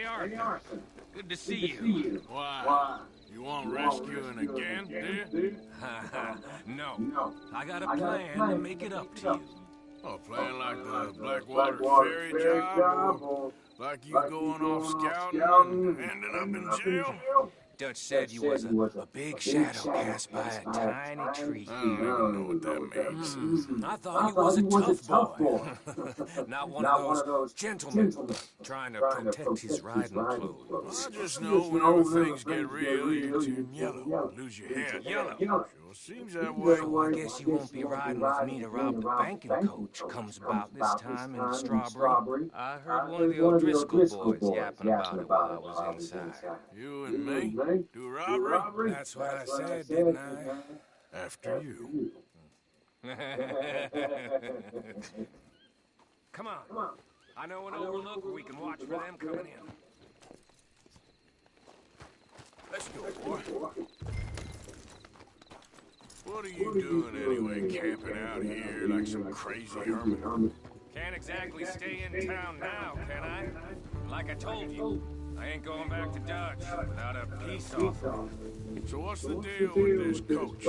Arthur. Good to see you. Why? You want rescuing again, dear? No. I got a plan to make it up to you. A plan like the Blackwater ferry job, or like you going off scouting and ending up in jail? Dutch said you was a big shadow cast by a tiny tree. I don't even know what that means. I thought you was a tough boy. Not one of those gentlemen trying to protect his riding clothes. I just know whenever things get real, you turn yellow, lose your head. Yellow? Sure seems that way. So I guess you won't be riding with me to rob the banking coach comes about this time in Strawberry. I heard one of the O'Driscoll boys yapping about it while I was inside. You and me? Do robbery? That's what I said, didn't I? After you. Come on. I know an overlook where we can watch for them coming in. Let's go, boy. What are you doing anyway, camping out here like some crazy hermit? Can't exactly stay in town now, can I? Like I told you, I ain't going back to Dutch without a peace offer. So what's the deal with this coach?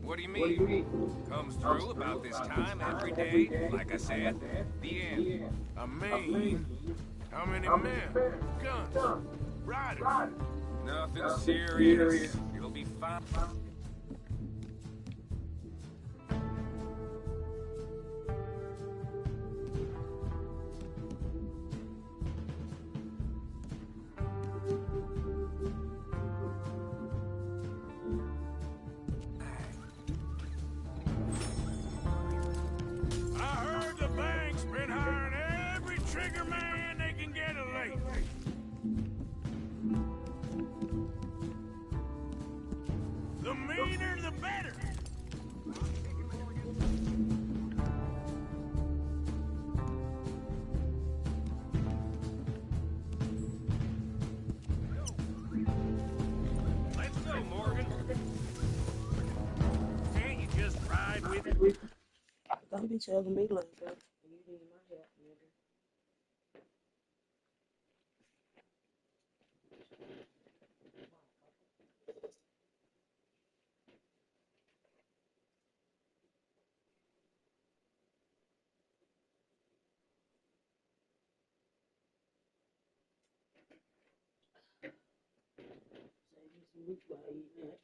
What do you mean? Comes through about this time every day, like I said. The end. I mean, how many men? Guns? Riders? Nothing serious. It'll be fine. The meaner, the better. Let's go, Morgan. Can't you just ride with it? Don't be telling me like that. You need my help, nigga. Which way you at?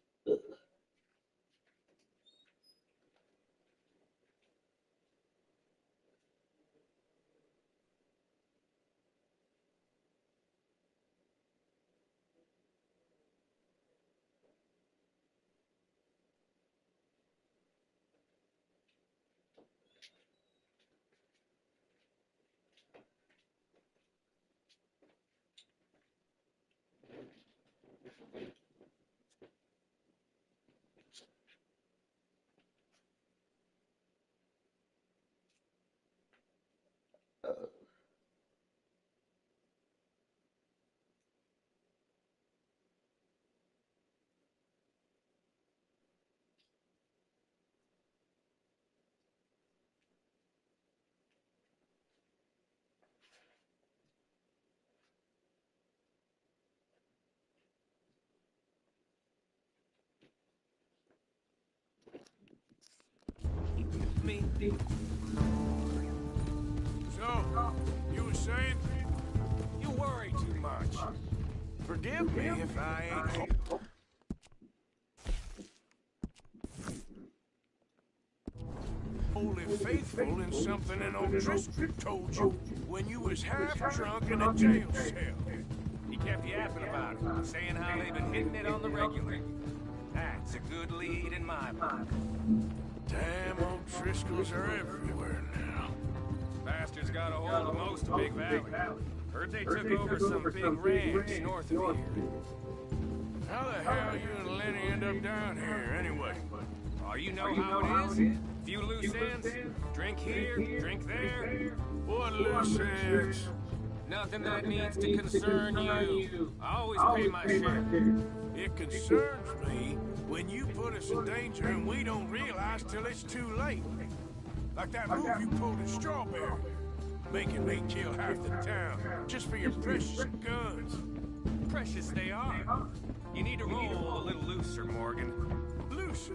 Me. So, you were saying? You worry too much. Forgive me if I ain't wholly faithful in something an O'Driscoll told you when you was half drunk in a jail cell. He kept yapping about it, saying how they've been hitting it on the regular. That's a good lead in my book. Damn, O'Driscolls are everywhere now. Bastards got a hold of most of Big Valley. Heard they took over some big ranch north of here. How the hell you and Lenny end up down here, anyway? Oh, you know how it is? Few loose ends. Drink here, drink there. What loose ends? Nothing that needs to concern you. I always pay my share. It concerns me when you put us in danger and we don't realize till it's too late. Like that move you pulled in Strawberry. making me kill half the town just for your precious guns. Precious they are. You need to roll a little looser, Morgan. Lucy,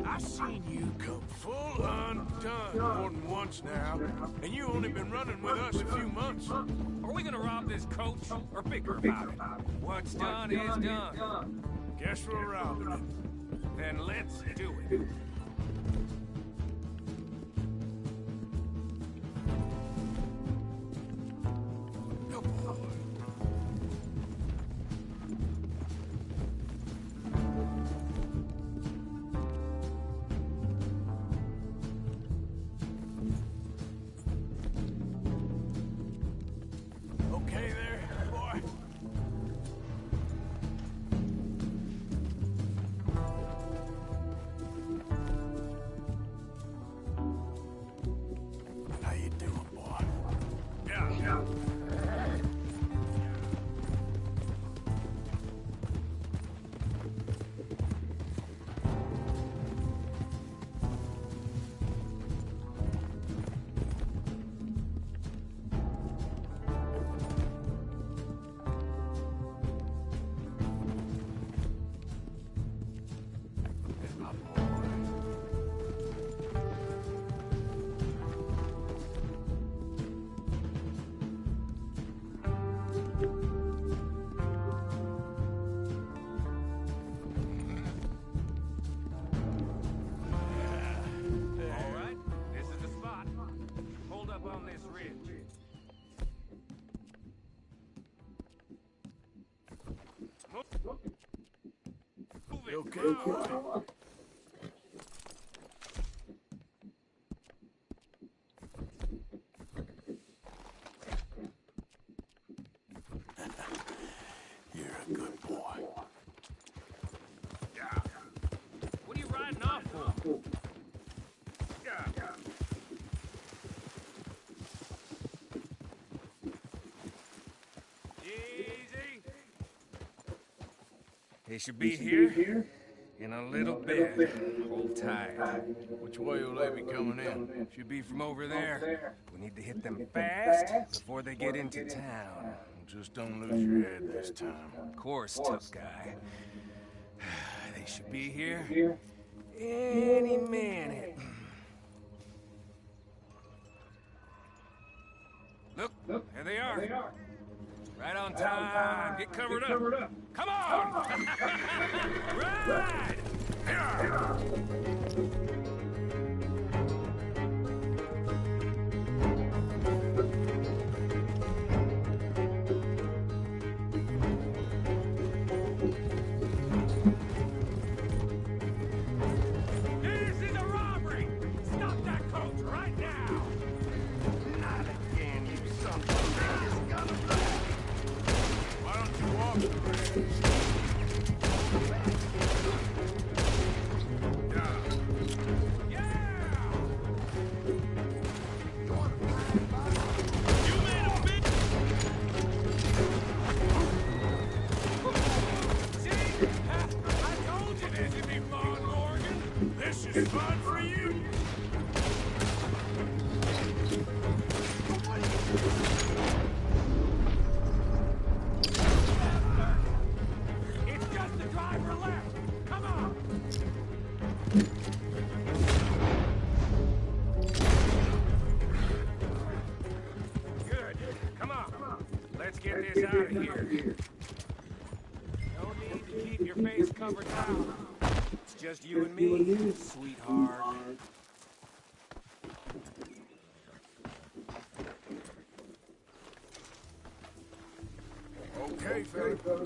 I've seen you come full undone more than once now, and you only been running with us a few months. Are we gonna rob this coach or bicker about it? What's done is done. Guess we're robbing it. Then let's do it. Good boy. Okay there, boy. How you doing, boy? Yeah. All right, this is the spot. Hold up on this ridge. Move it. You okay, boy? You're a good boy. Yeah. What are you riding off for? Yeah. Easy. They should be here in a little bit. Hold tight. Which way will they be coming in? Should be from over there. We need to hit them fast before they get into town. Just don't lose your head this time. Of course, tough guy. They should be here any minute. Look, there they are. Right on time. Get covered up. Come on! Ride! This is a robbery! Stop that coach right now! Not again, you son of a bitch! Why don't you walk the rest? This is fun for you. It's just the driver left! Come on! Good. Come on. Let's get this out of here. No need to keep your face covered now. It's just you and me, sweetheart. Okay, fella.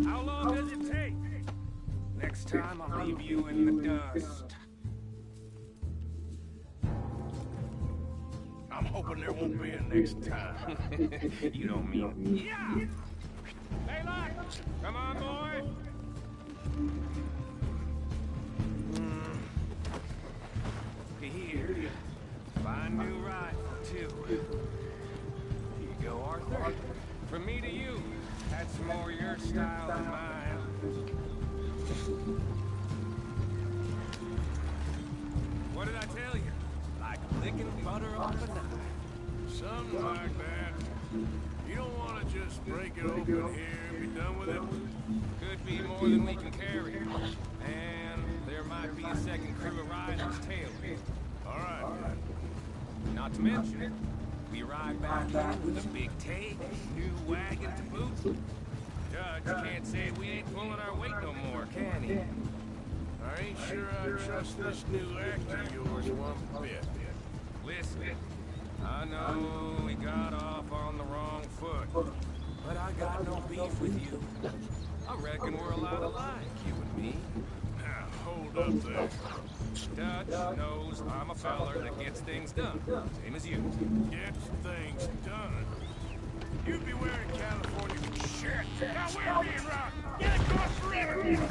How long does it take? Next time I'll leave you in the dust. I'm hoping there won't be a next time. You don't mean... Yeah! Hey, look! Come on, boy! Here. Fine new rifle, too. Here you go, Arthur. From me to you. That's more your style than mine. What did I tell you? Like licking butter off a knife. Something like that. You don't want to just break it open here and be done with it? Could be more than we can carry. And there might be a second crew of riders tailing. All right. Not to mention, we ride back in with a big take, new wagon to boot. Judge can't say we ain't pulling our weight no more, can he? I ain't sure I trust this new act of yours one bit. Listen, I know we got off on the wrong foot, but I got no beef with you. I reckon we're a lot alike, you and me. Now, hold up there. Dutch knows I'm a feller that gets things done, same as you. Gets things done. You'd be wearing California shit. Now we're being robbed. Get across the river.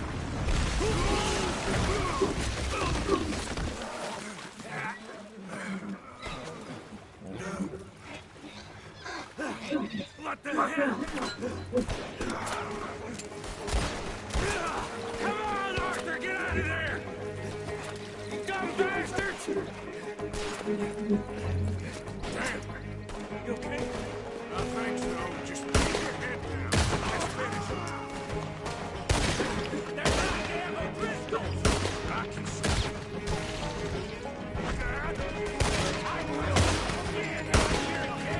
What the hell? Come on, Arthur, get out of there! You dumb bastards! Damn. You okay? I think so. Just keep your head down. Let's finish it. They're goddamn O'Driscolls! I can see. I will. Get out here, kid!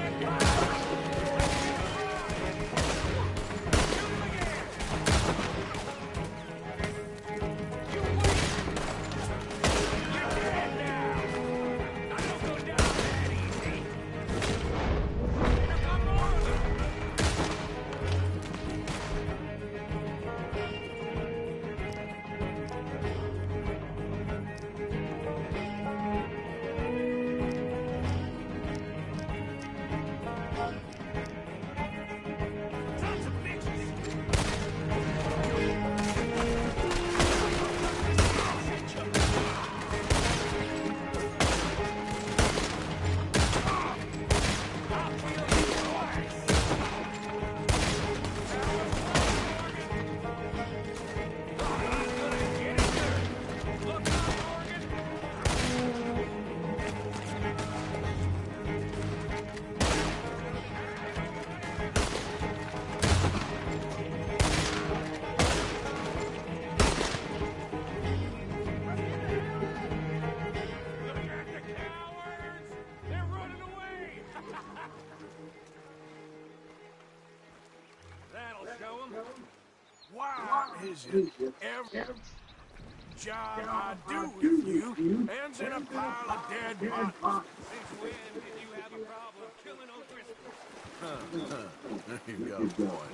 Why is it every job I do with you ends in a pile of dead bodies? Since when did you have a problem killing O'Driscoll? You got a point.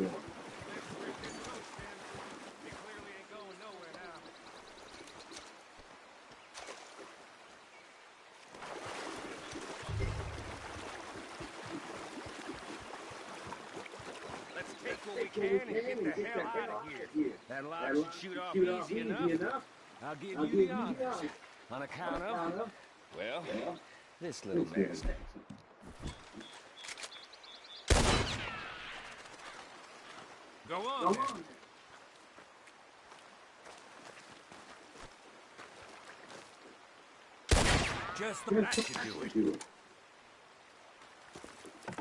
He clearly ain't going nowhere now. Let's take what we can and get the hell out of here. That lot should shoot off easy enough. I'll give you the honors. On account of, well, this little mess. Go on, then. Just that should do it.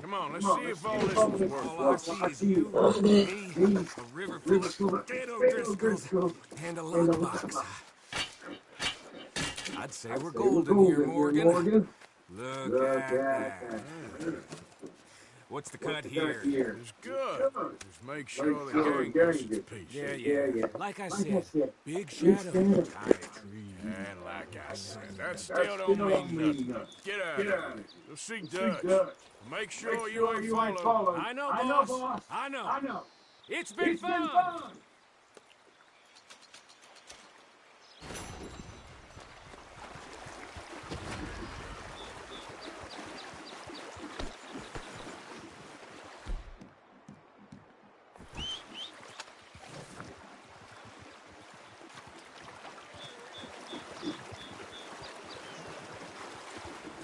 Come on, let's see if all this was worth All I see is you, me, a river full of dead O'Driscolls, and a lockbox. I'd say we're golden here, Morgan. Look at that. What's the cut here? It's good. Just make sure the gang gets its piece. Yeah. Like I said, big shadow, tiny tree. And like I said, that still don't mean nothing. Get out of here. You'll see Dutch. Make sure you ain't followed. I know, boss. I know. It's been fun.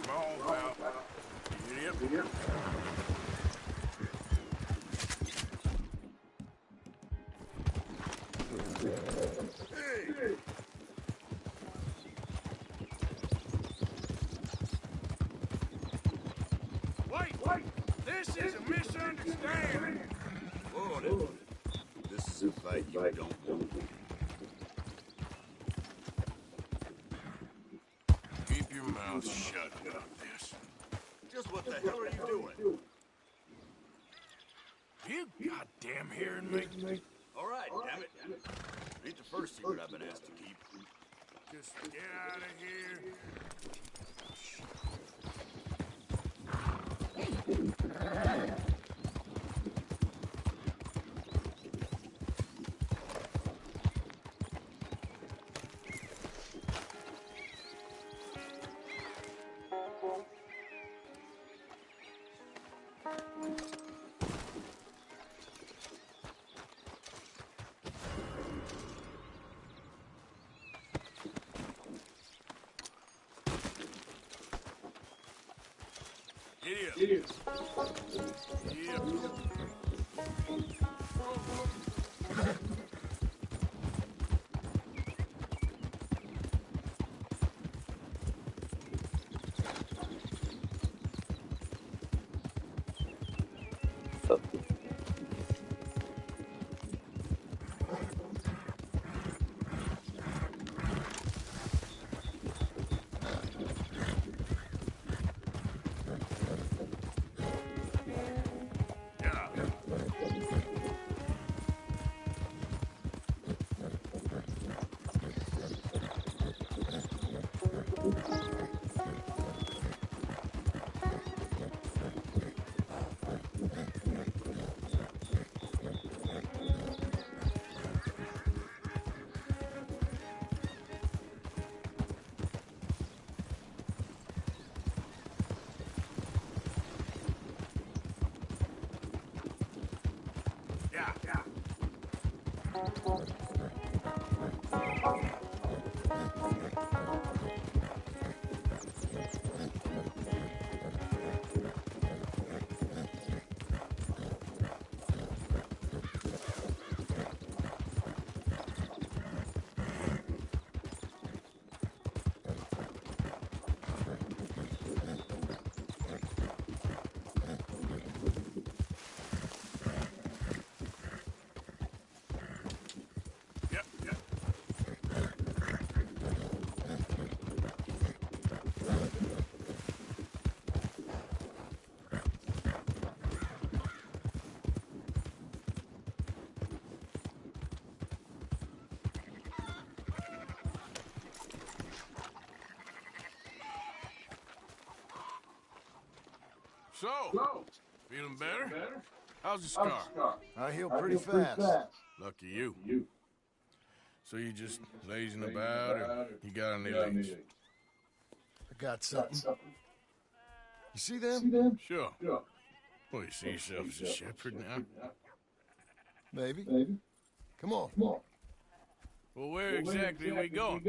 Come on, pal. Idiot. This is a misunderstanding. Whoa, now. This is a fight you don't want. Keep your mouth shut about this. Just what the hell are you doing? You goddamn hearing me? All right, damn it. Ain't the first secret I've been asked to keep. Just get out of here. Giddy up. Yep. Yeah. Yep. So, feeling better? How's the scar? I heal pretty fast. Lucky you. So you just lazing about, or you got any leads? I got something. You see them? Sure. Well, you see yourself as a shepherd now? Maybe. Come on. Well, where exactly are we going?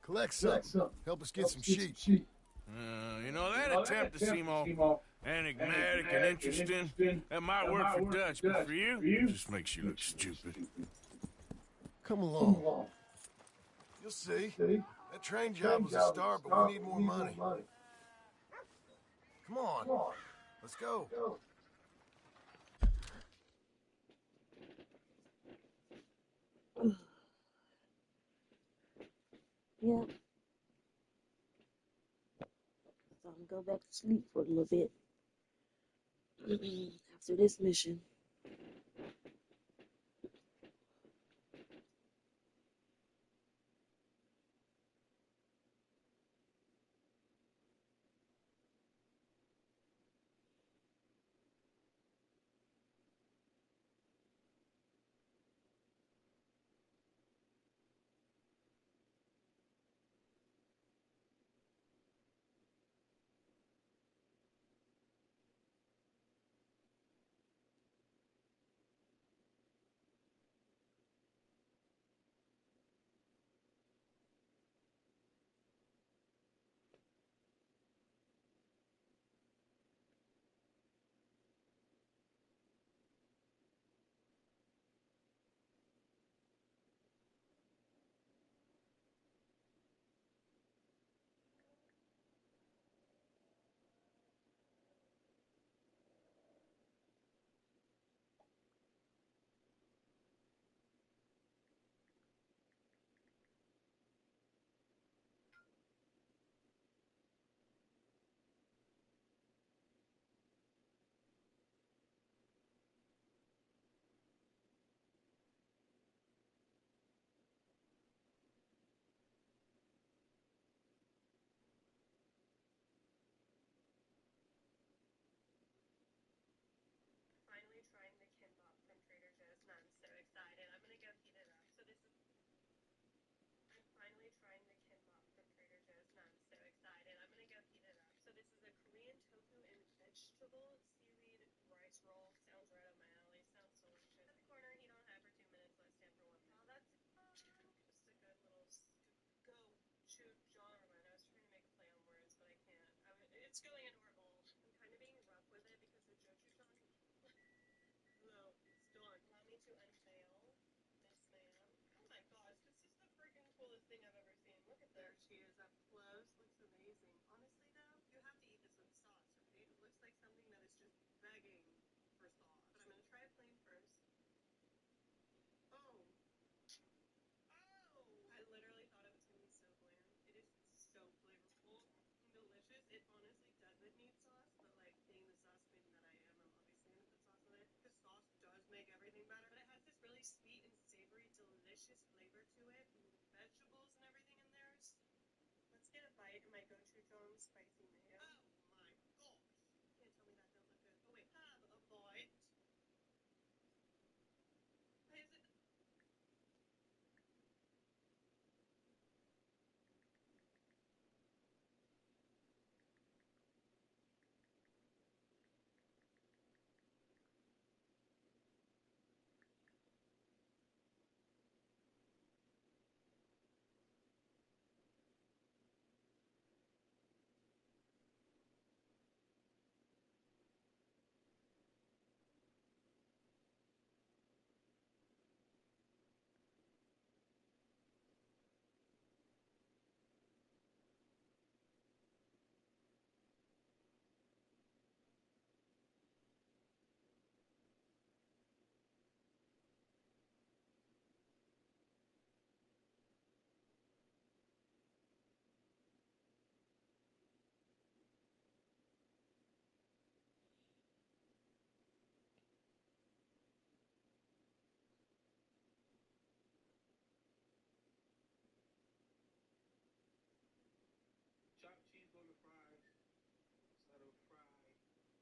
Collect something. Help us get some sheep. You know, that attempt to seem all enigmatic and interesting, that might work for Dutch, but for you, it just makes you look stupid. Come along. You'll see. That train job was a start, but we need more money. Come on. Let's go. Yeah. So I'm gonna go back to sleep for a little bit after this mission. Chopped cheeseburger fries, instead of fry, hen.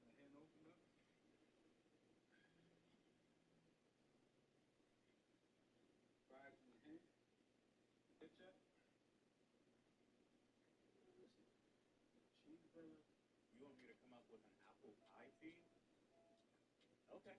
The hen opened up, fries and the hen, ketchup, cheeseburger. You want me to come up with an apple pie theme? Okay.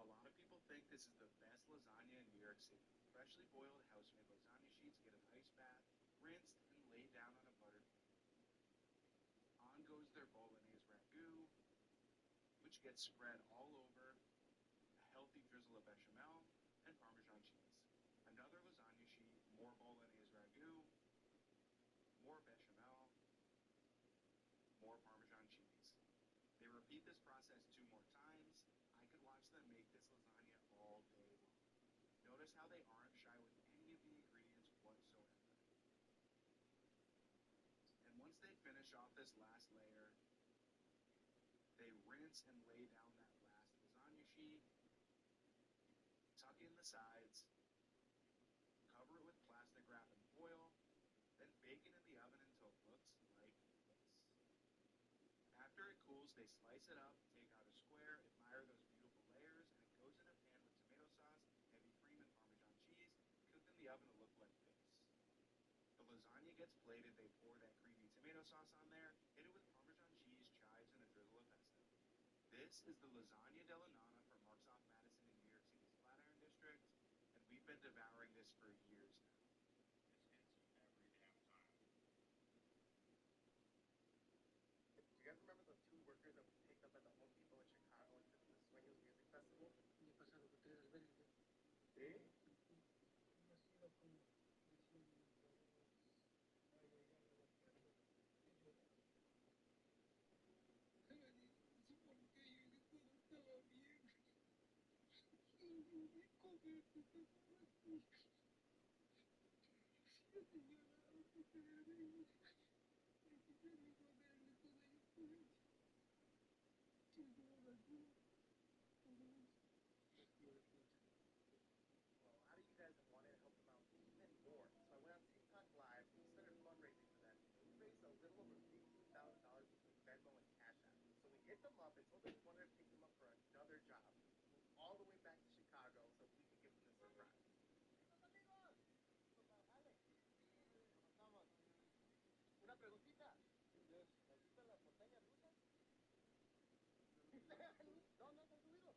A lot of people think this is the best lasagna in New York City. Freshly boiled house-made lasagna sheets get an ice bath, rinsed, and laid down on a buttered plate. On goes their bolognese ragu, which gets spread all over a healthy drizzle of bechamel and Parmesan cheese. Another lasagna sheet, more bolognese ragu, more bechamel, more Parmesan cheese. They repeat this process 2 more times. I could watch them make this lasagna all day long. Notice how they aren't shy with any of the ingredients whatsoever. And once they finish off this last layer, they rinse and lay down that last lasagna sheet, tuck in the sides, cover it with plastic wrap and foil, then bake it in the oven until it looks like this. After it cools, they slice it up, take out plated, they pour that creamy tomato sauce on there, hit it with Parmesan cheese, chives, and a drizzle of pesto. This is the lasagna della nonna from Marks Off Madison in New York City's Flatiron District, and we've been devouring this for years now. Do you guys remember those two workers that we picked up at the Home Depot in Chicago and took to the Sueños Music Festival? Sí. Well, how do you guys wanted to help them out even more? So I went on TikTok Live and started fundraising for them. And we raised a little over $15,000 between Venmo and Cash App. So we hit them up and told them we wanted to pick them up for another job. Moved all the way back to Chicago so we could give them this surprise. Una preguntita. ¿Les gustan las montañas rusas? No, no, no, subido.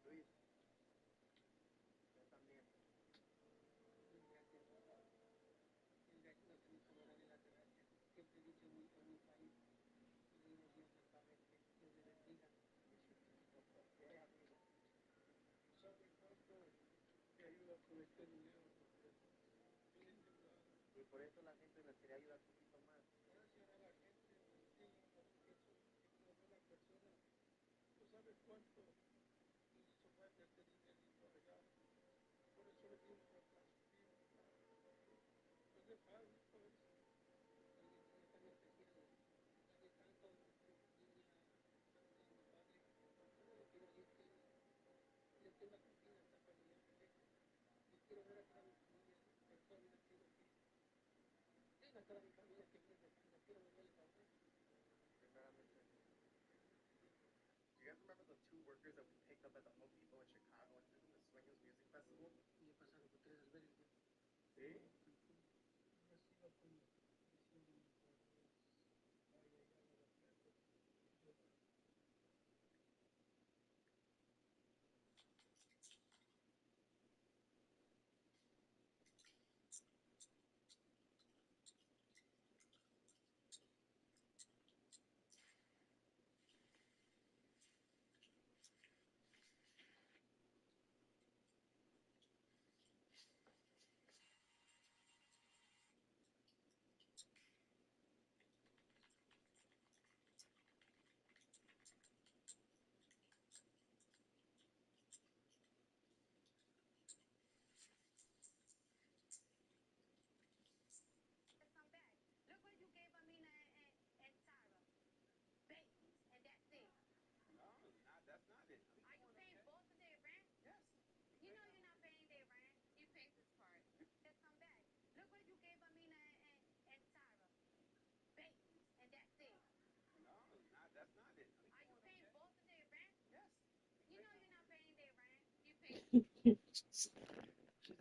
Luis, yo también. Y por eso la gente nos quería ayudar un poquito más. Primeramente. Do you guys remember the two workers that we picked up at the Home Depot in Chicago and took them to the Sueños Music Festival? Sí.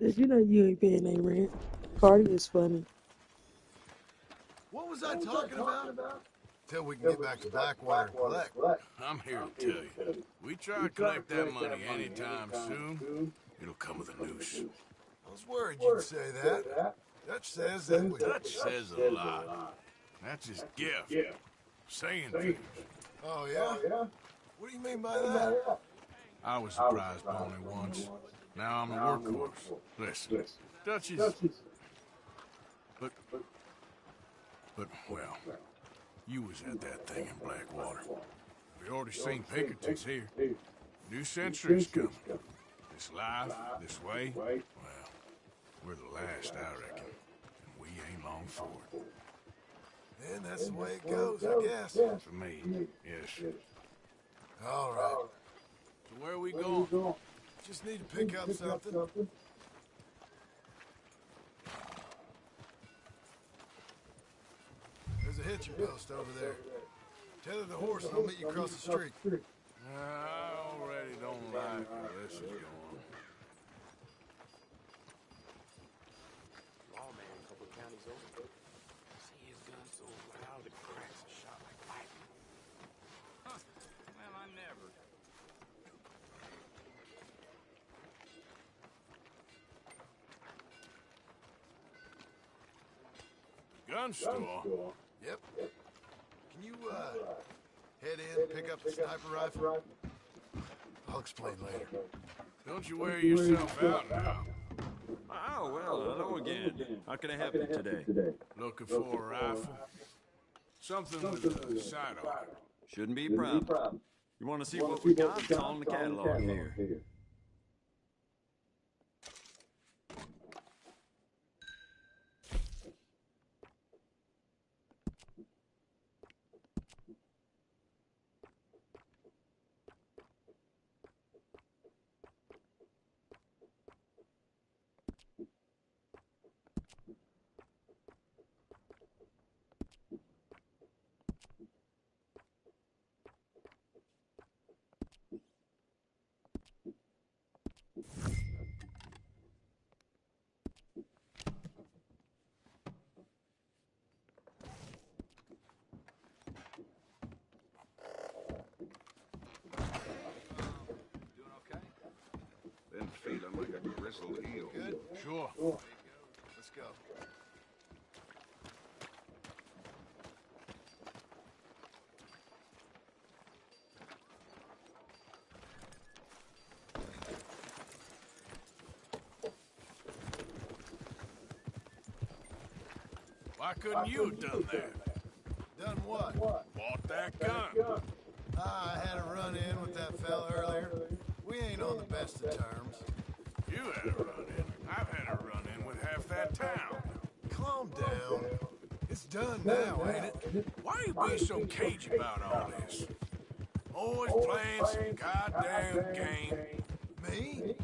Cause you know you ain't paying that rent. Cardi is funny. What was I talking about? Till we can get back to Blackwater and collect. I'm here to tell you. We try to collect that money anytime soon, it'll come with a noose. I was worried you'd say that. Dutch says that we... Dutch says a lot. That's his gift. Saying things. Oh, yeah? What do you mean by that? I was a prize pony once. Now I'm a workhorse. Listen, Dutch's... But, well, you was at that thing in Blackwater. We already seen Pinkertons here. New century's coming. This life, this way, well, we're the last, I reckon. And we ain't long for it. And that's the way it goes, I guess. For me, yes. All right. So where are we going? Just need to pick up something. There's a hitching post over there. Tether the horse and I'll meet you across the street. I already don't like where this is going. Lawman, a couple of counties over. See his gun so loud it cracks a shot like lightning. Huh. Well, I never. Gun store? Yep. Can you, head in and pick up the sniper rifle? I'll explain later. Don't you wear yourself out now? Oh, well, hello again. How can I help you today? Looking for a rifle? Something with a sidearm. Shouldn't be a problem. You want to see what we got? It's all in the catalog here. Been feeling like a grizzled eel. Good? Sure. Let's go. Why couldn't you have done that? Done what? Bought that gun. I had a run-in with that fella earlier. We ain't on the best of terms. You had a run-in. I've had a run-in with half that town. Calm down. It's done now, ain't it? Why you being so cagey about all this? Always playing some goddamn game. Me?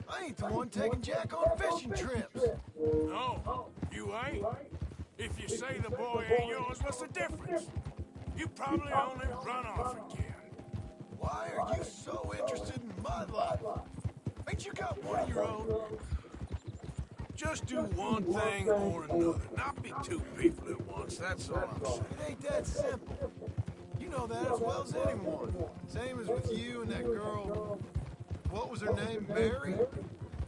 I ain't the one taking Jack on fishing trips. No, you ain't. If you say the boy ain't yours, what's the difference? You probably only run off again. Why are you so interested in my life? Ain't you got one of your own? Just do one thing or another. Not be two people at once, that's all I'm saying. It ain't that simple. You know that as well as anyone. Same as with you and that girl. What was her name? Mary?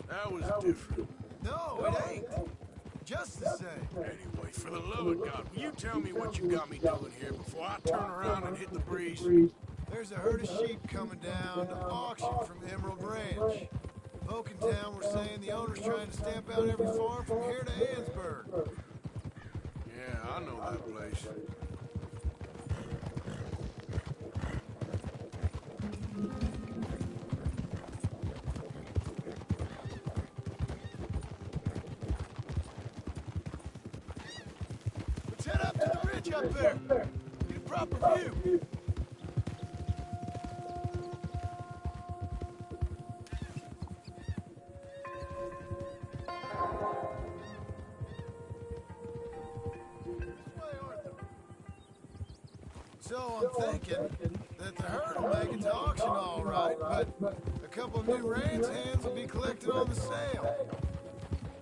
That was different. No, it ain't. Just the same. Anyway, for the love of God, will you tell me what you got me doing here before I turn around and hit the breeze? There's a herd of sheep coming down to auction from Emerald Ranch. Folk in town were saying the owner's trying to stamp out every farm from here to Ansburg. Yeah, I know that place. Let's head up to the ridge up there. Get a proper view. So I'm thinking that the herd will make it to auction all right, but a couple of new ranch hands will be collected on the sale.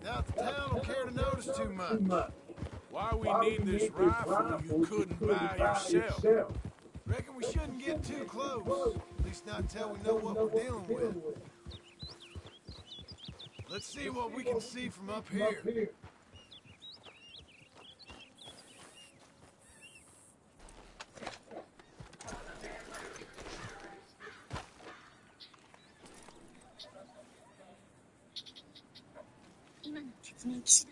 Doubt the town will care to notice too much. Why we need this rifle you couldn't buy yourself? Reckon we shouldn't get too close, at least not until we know what we're dealing with. Let's see what we can see from up here. 하지만 진행합시다.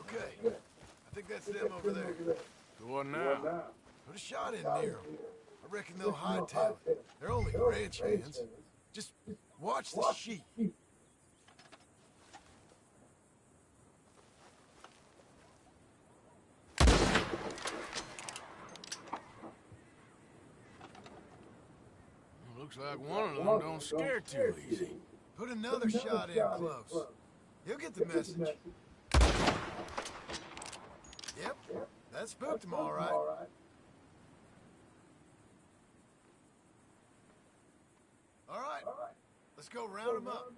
Okay, I think that's them over there. Go on now. Put a shot in near them. I reckon they'll hightail it. They're only ranch hands. Just watch the sheep. Looks like one of them don't scare too easy. Put another shot in close. He'll get the message. Yep, that spooked him all right. All right, let's go round him up.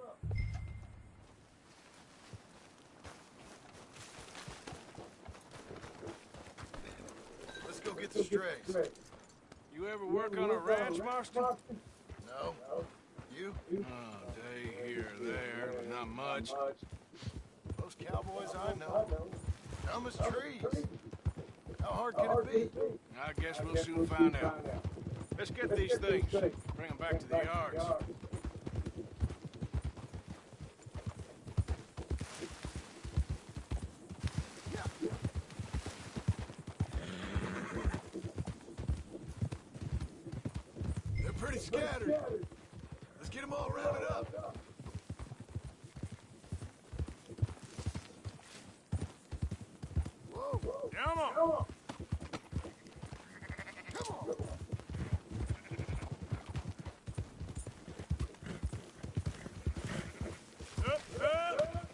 Let's go get the strays. You ever work on a ranch, Marston? No? You? Oh, day here or there, but not much. Those cowboys I know. Dumb as trees. How hard can it be? I guess we'll soon find out. Let's get these things. Bring them back to the yards. They're pretty scattered. Let's get them all rounded up. Whoa. Come on! Come on. Up, up!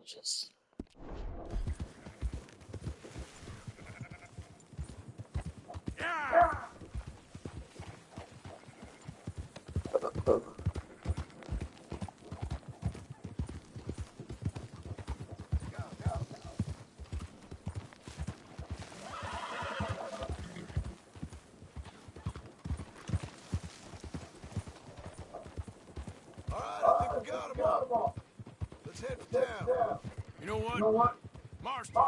Just Yeah! All right, I think we got them all. Let's head for town. You know what? Marston,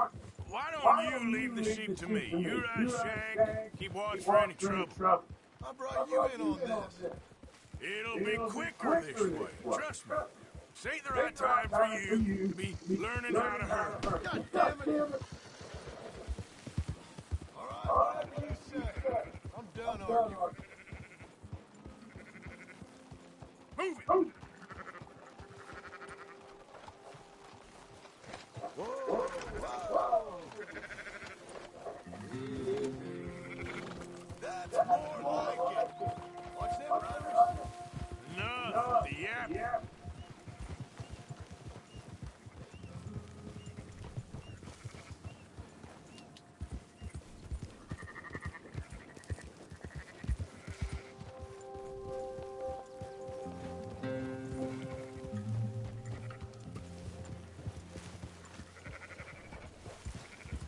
why don't you leave the sheep to me? You ride Shank, keep watch for any trouble. I brought you in on this. It'll be quicker this way. Trust me. This ain't the right time for you to be learning how to herd. God damn it. All right, whatever you say. I'm done arguing. Move it! Whoa, whoa. That's more like it. Watch them runners. No, the yap.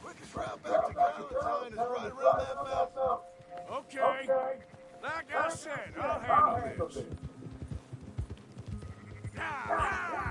Quickest route back to Valentine is right around that mountain. Okay. Like I said, I'll handle this. Yeah!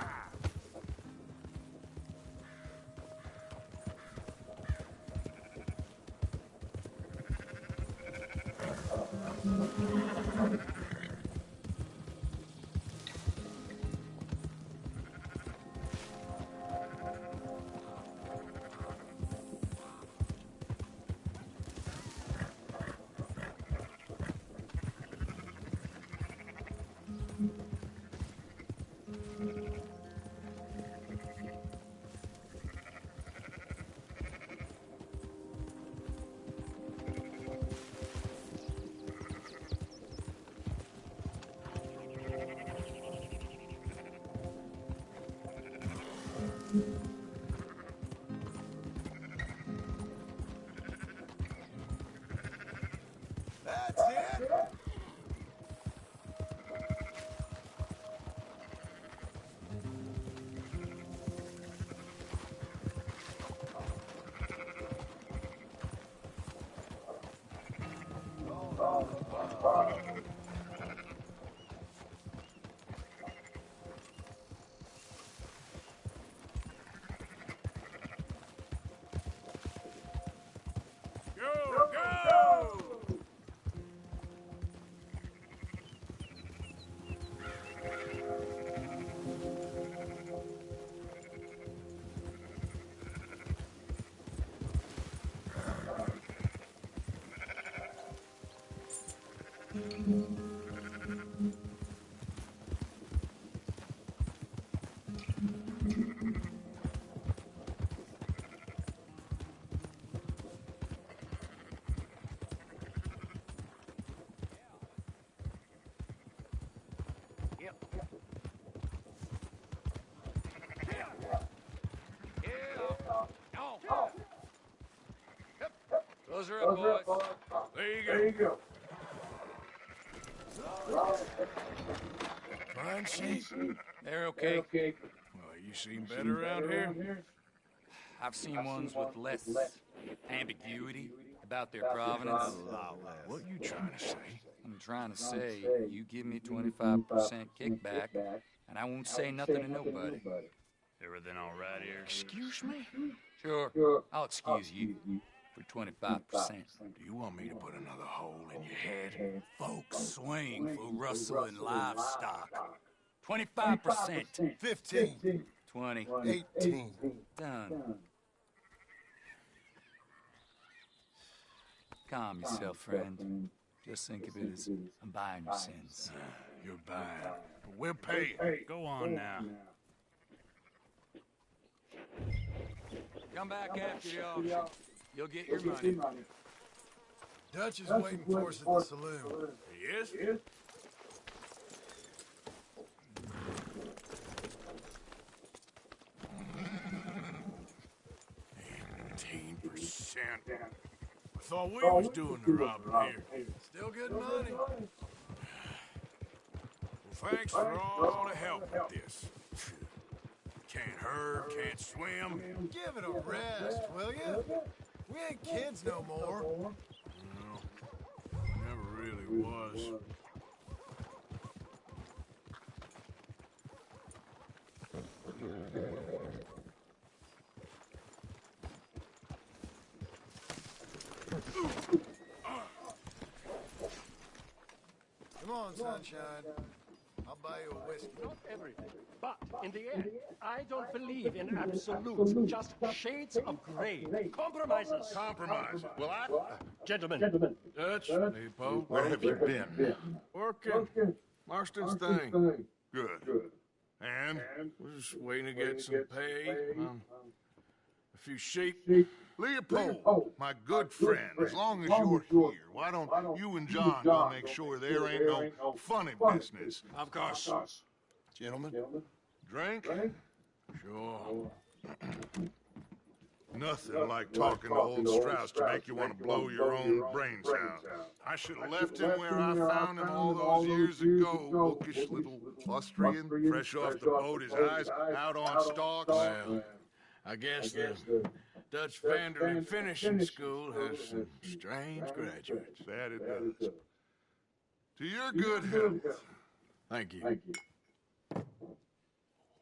Close her up, boys. There you go. Fine sheep. They're okay. Well, you seen better around here? I've seen ones with less ambiguity about their provenance. What you trying to say? I'm trying to say, you give me 25% kickback, and I won't say nothing to nobody. Everything all right here? Excuse me? Sure, I'll excuse you for 25%. Do you want me to put another hole in your head? Folks swing for rustling livestock. 25%. 15. 20. 18. Done. Calm yourself, friend. Just think of it as I'm buying your sins. You're buying. But we'll pay you. Go on now. Come back after the auction. You'll get your money. Dutch is waiting for us at the saloon. He is? 18%. I thought we was doing the robbing here. Still good money. Well, thanks for all the help with this. Can't herd, can't swim. Give it a rest, will you? We ain't kids no more. No, never really was. Come on, sunshine. I'll buy you a whiskey. Not everything, but in the end, I don't believe in absolutes, just shades of gray. Compromises. Compromise. Well, Gentlemen, Dutch, hey, Poe. where have you been? Working. Marston's thing. Good. And? We're just waiting to get some pay. A few sheep. Leopold, my good friend, as long as you're here, why don't you and John go make sure there ain't no funny business? Of course. Gentlemen, drink? Sure. Nothing like talking to old Strauss to make you want to blow your own brains out. I should have left him where I found him all those years ago. Bookish little Austrian, fresh off the boat, his eyes out on stalks. Well, I guess the Dutch Vanderlyn Finishing School has some strange graduates. That it does. To your good health. Thank you.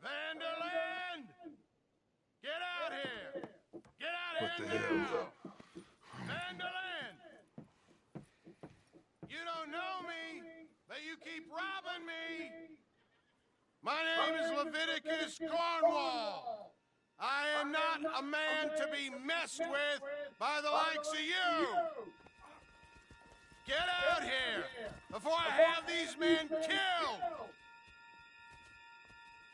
Vanderland! Get out here! Get out What the here hell? now! Vanderland! You don't know me, but you keep robbing me! My name is Leviticus Cornwall! I am not a man to be messed with by the likes of you! Get out here before I have these men killed!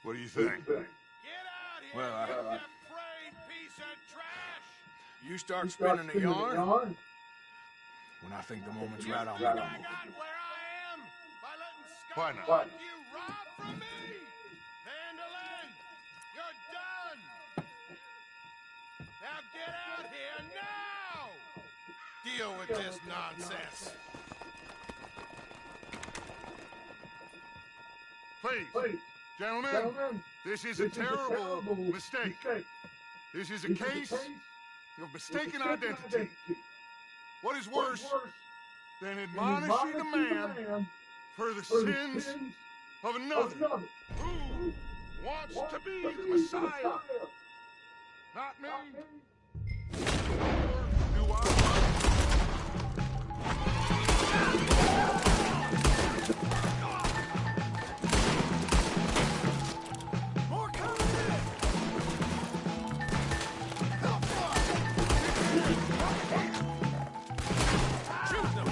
What do you think? Get out here, Well, you depraved piece of trash! You start spinning a yarn. When I think the moment's right, I'll make a I move. got where I am by letting Why scum not? like you rob from me! Vanderlyn, you're done! Now get out here now! Deal with this nonsense. Please, gentlemen, this is a terrible mistake. This is a case of mistaken identity. What is worse than admonishing a man for the sins of another who wants to be the Messiah? Not me. Nor do I. More coming in! Shoot them!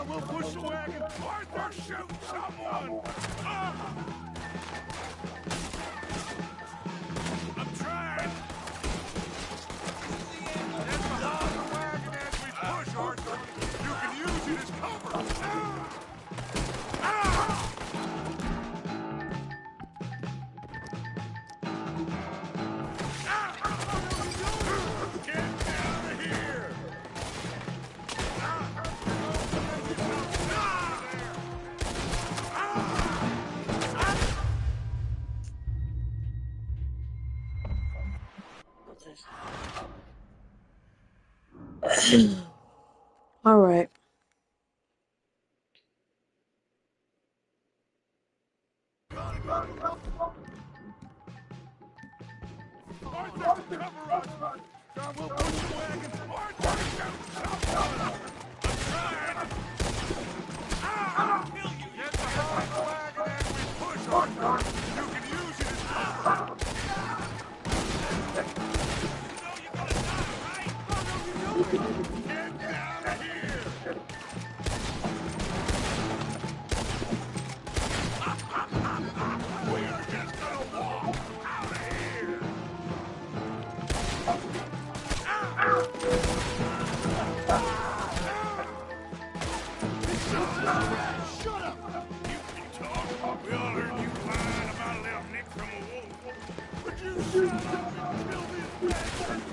John, we'll push the wagon. Arthur, shoot someone! Ah! I'm trying. Get behind the wagon as we push, Arthur. You can use it as cover. Ah! Ah! Get out of here! All right. Arthur, cover us! John, we'll push the wagon. Arthur, shoot someone! I'm trying. Ah! Get behind the wagon as we push, Arthur. You can use it as cover. Get out of here! We're just gonna walk out of here! Shut up! You can talk. We all heard you whine about a little nick from a wolf. Would you shut up and kill this bastard?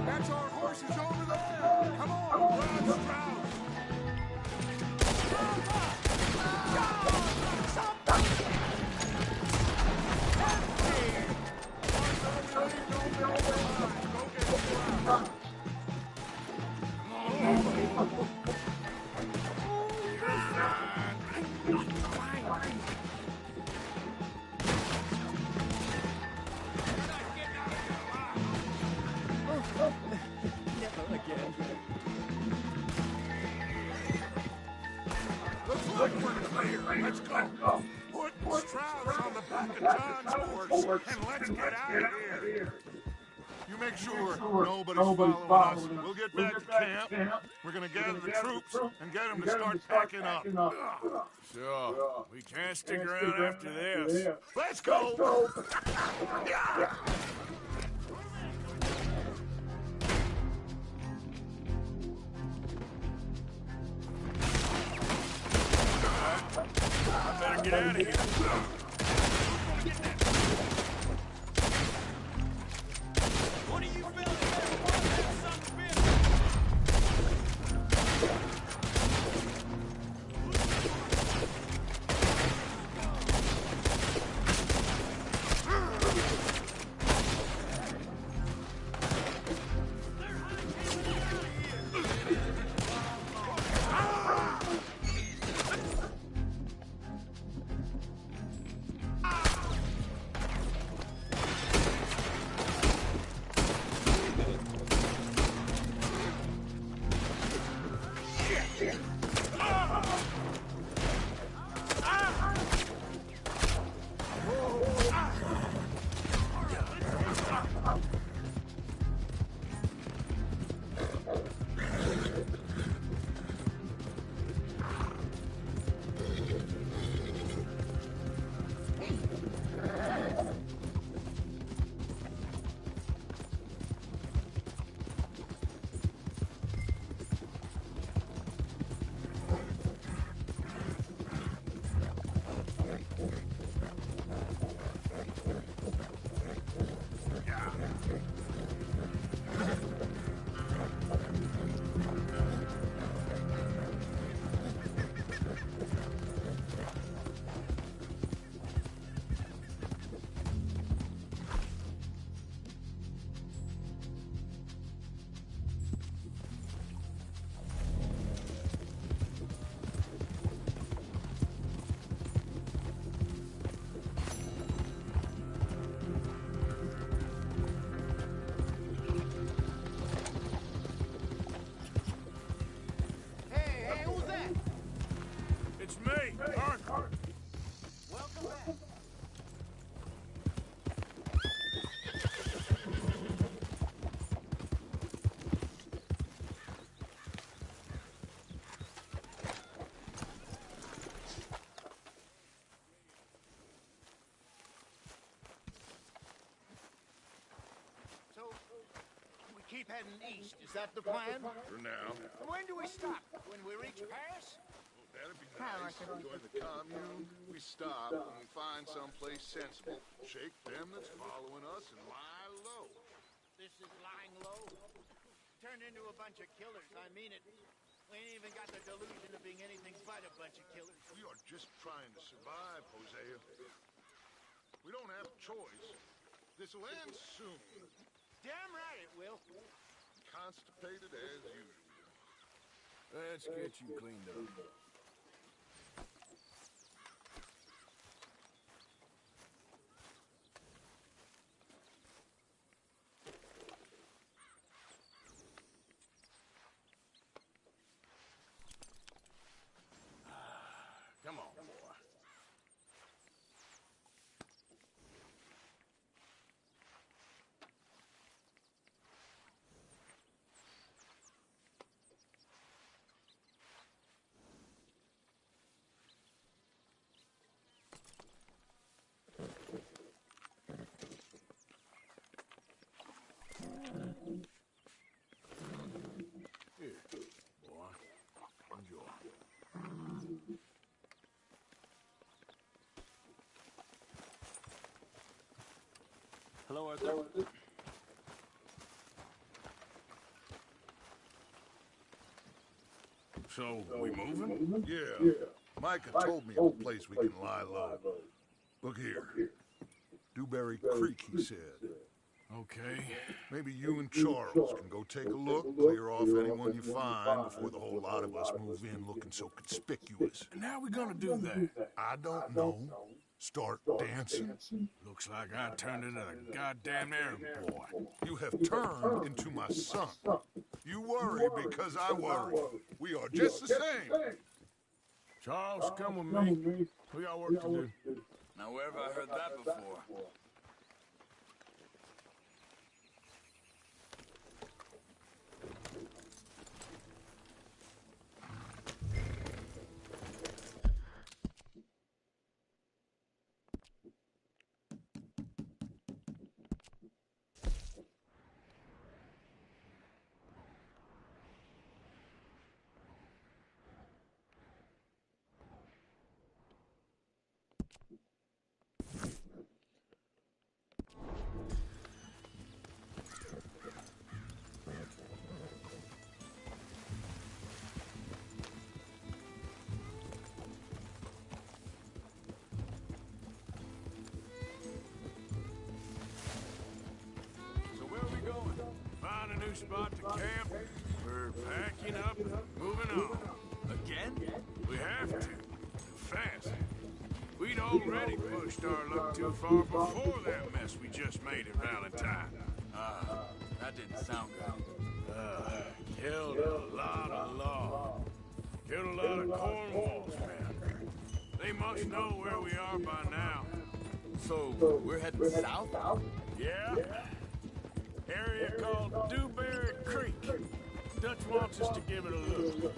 That's our horses over there! Come on, Rod Strauss! Never again. Looks like we're clear. Let's go. Put Strauss on the back of John's horse and let's get out of here. You make sure nobody's following us. We'll get back to camp. We're gonna gather the troops and get them to start packing up. Sure. We can't stick around after this. Let's go! I better get out of here. What are you building? keep heading east. Is that the plan? For now. When do we stop? When we reach Paris? That'd be nice. Join the commune. We stop and we find someplace sensible. Shake them that's following us and lie low. This is lying low. Turned into a bunch of killers. I mean it. We ain't even got the delusion of being anything but a bunch of killers. We are just trying to survive, Hosea. We don't have a choice. This'll end soon. Damn right it will. Constipated as usual. Let's get you cleaned up. Come on, boy. Here, boy. Enjoy. Hello, Arthur. So, we moving? Yeah. Micah told me of a place we can lie low. Look here. Dewberry Creek, he said. Okay. Maybe you and Charles can go take a look, clear off anyone you find before the whole lot of us move in looking so conspicuous. And how we gonna do that? I don't know. Start dancing? Looks like I turned into the goddamn errand boy. You have turned into my son. You worry because I worry. We are just the same. Charles, come with me. We got work to do. Now, where have I heard that before? Spot to camp. We're packing up and moving on. Again? We have to. Fast. We'd already pushed our luck too far before that mess we just made at Valentine. That didn't sound good. Killed a lot of law. Killed a lot of Cornwall's men. They must know where we are by now. So, we're heading south? Yeah. Area called Dewberry Creek. Dutch wants us to give it a look.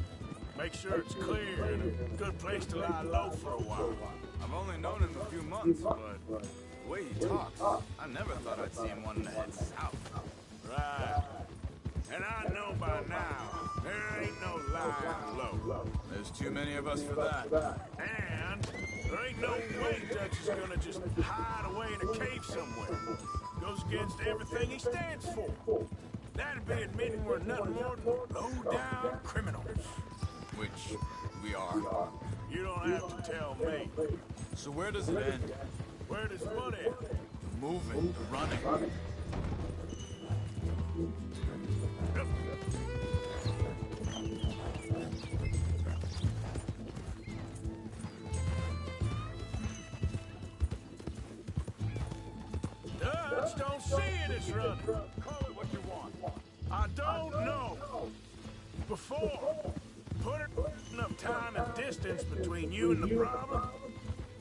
Make sure it's clear and a good place to lie low for a while. I've only known him a few months, but the way he talks, I never thought I'd see him wanting to head south. Right. And I know by now, there ain't no lying low. There's too many of us for that. And there ain't no way Dutch is gonna just hide away in a cave somewhere. Goes against everything he stands for. That'd be admitting we're nothing more than low-down criminals. Which we are. You don't have to tell me. So where does it end? Where does what end? The moving, the running. Dutch don't see it as running. Call it what you want. I don't know. Before, put enough time and distance between you and the problem.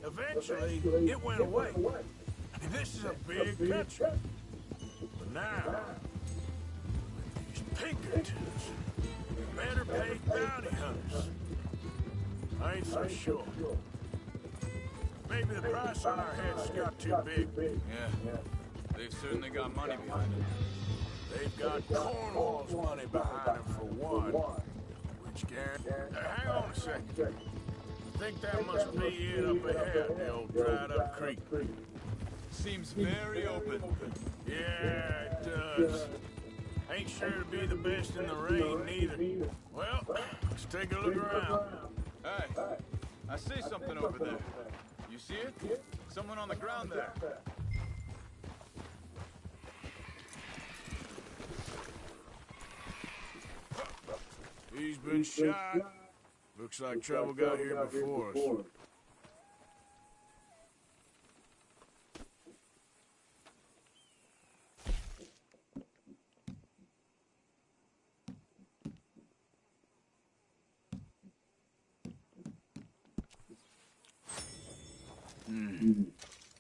Eventually, it went away. I mean, this is a big country. But now, these Pinkertons, better paid bounty hunters. I ain't so sure. Maybe the price on our heads got too big. Yeah, they've certainly got money behind it. They've got Cornwall's money behind them for one. Which hang on a second. I think that must be it up ahead, the old dried up creek. Seems very open. Yeah, it does. Ain't sure to be the best in the rain, neither. Well, let's take a look around. Hey, I see something over there. You see it? Someone on the ground there. He's been shot. Looks like trouble got here before us.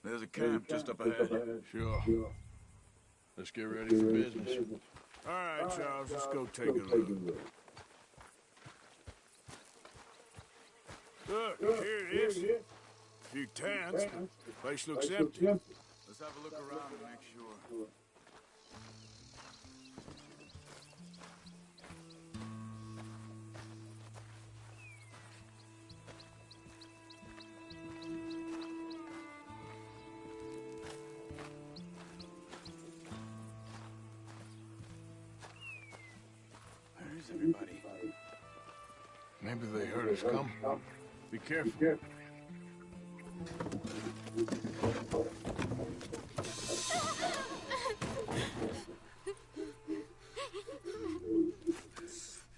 There's a camp just up ahead. Sure. Let's get ready for business. All right, Charles, let's go take a look. Look, here it is. A few tents, but the place looks empty. Let's have a look around and make sure. Where is everybody? Maybe they heard us come. Be careful.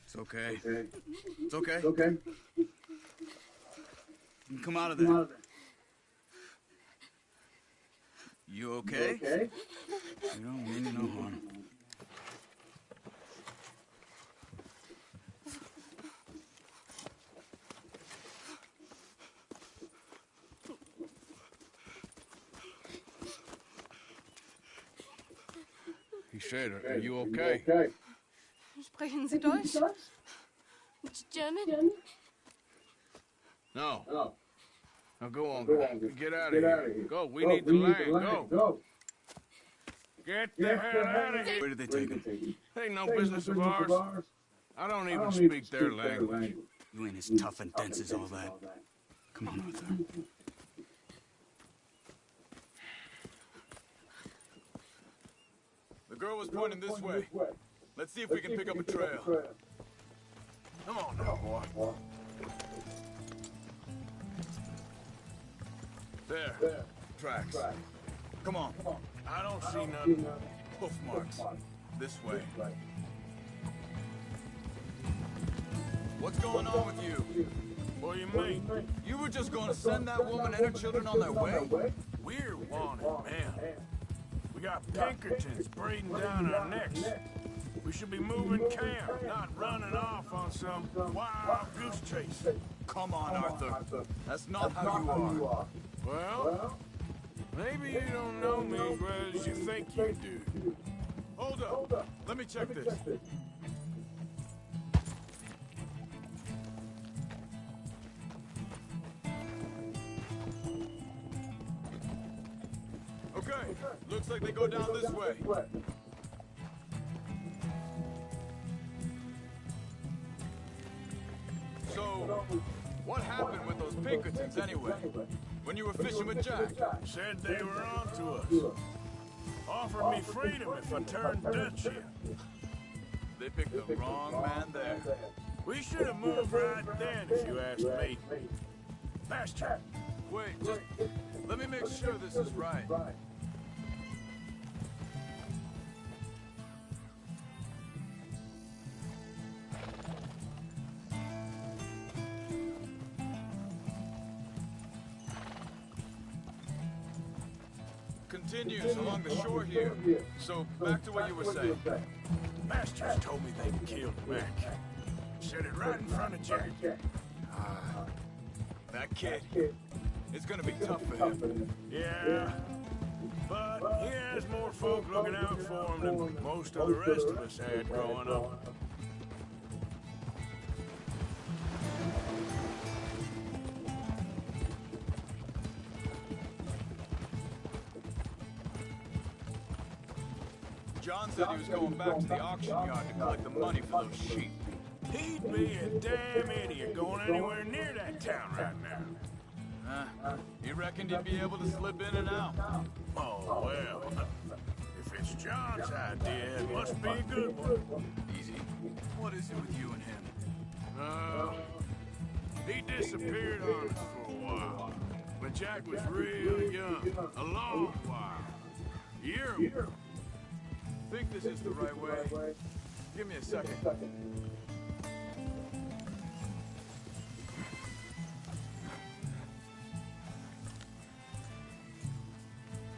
It's okay. It's okay. You can come out of there. You okay? You don't mean no harm. He said, are you okay? Sprechen Sie Deutsch? German? No. Now go on, get out of here. Go, we need the land, go. Get the hell out of here. Where did they take him? Ain't no business of ours. I don't even speak their language. You ain't as tough and dense as all that. Come on, Arthur. The girl was pointing this way. Let's see if we can pick up a trail. Come on now, boy. There. Tracks. Come on. I don't see none. Hoof marks. This way. What's going on with you? What do you mean? You were just going to send that woman and her children on their way? We're wanted men. We got Pinkertons breathing down our necks. We should be moving camp, not running off on some wild goose chase. Come on, Arthur. That's not how you are. Well, maybe you don't know me as well as you think you do. Hold up. Let me check this. Okay, looks like they go down this way. So, what happened with those Pinkertons anyway? When you were fishing with Jack? Said they were on to us. Offered me freedom if I turned Dutch here. They picked the wrong man there. We should have moved right then, if you ask me. Faster. Wait, just let me make sure this is right. Continues along the shore here. So, back to what you were saying. Masters told me they'd killed Mac. Said it right in front of Jack. That kid. It's gonna be tough for him. Yeah, but he has more folk looking out for him than most of the rest of us had growing up. John said he was going back to the auction yard to collect the money for those sheep. He'd be a damn idiot going anywhere near that town right now. He reckoned he'd be able to slip in and out. Oh, well. If it's John's idea, it must be a good one. Easy. What is it with you and him? He disappeared on us for a while. When Jack was real young. A long while. Year or more. Think this is the right way? Give me a second.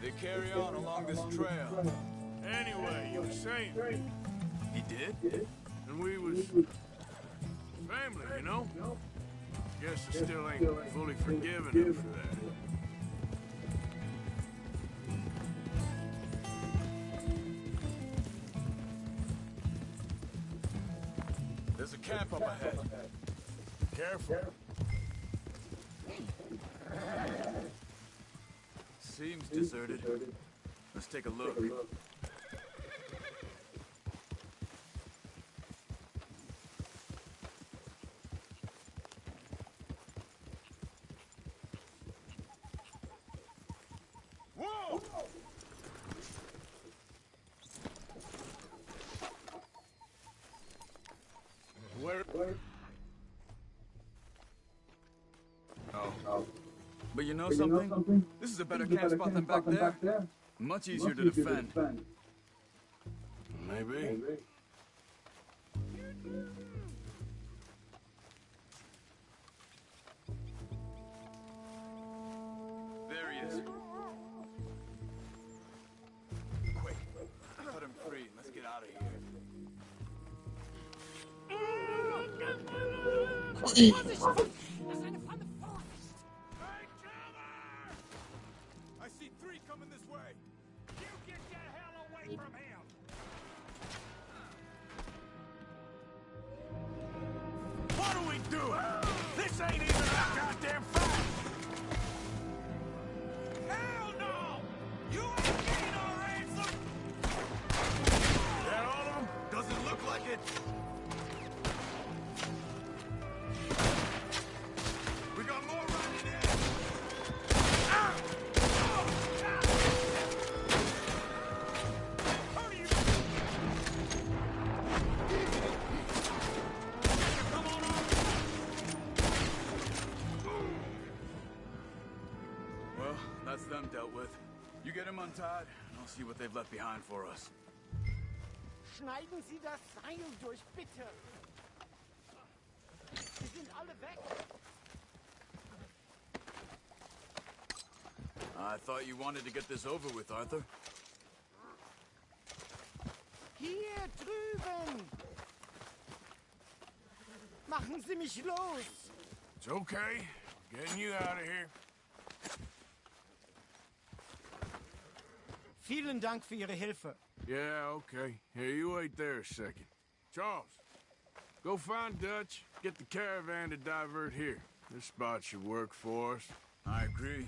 They carry on along this trail. Anyway, you were saying. He did? And we was family, you know? Guess I still ain't fully forgiven him for that. There's a camp up ahead. Careful. Seems deserted. Let's take a look. Whoa! Where? Oh. But you know something? This is a better camp spot than back there. Much easier to defend. Maybe. There he is. Quick, cut him free. Let's get out of here. I see three coming this way. You get the hell away from him. What are we doing? This ain't even a goddamn fight. Hell no! You ain't getting no ransom. That all of them? Doesn't look like it. We got more running in. Ah! Well, that's them dealt with. You get him untied, and I'll see what they've left behind for us. Schneiden Sie das Seil durch, bitte! Sie sind alle weg! I thought you wanted to get this over with, Arthur. Hier drüben! Machen Sie mich los! It's okay. Getting you out of here. Vielen Dank für Ihre Hilfe. Yeah, okay. Here, you wait there a second. Charles, go find Dutch. Get the caravan to divert here. This spot should work for us. I agree.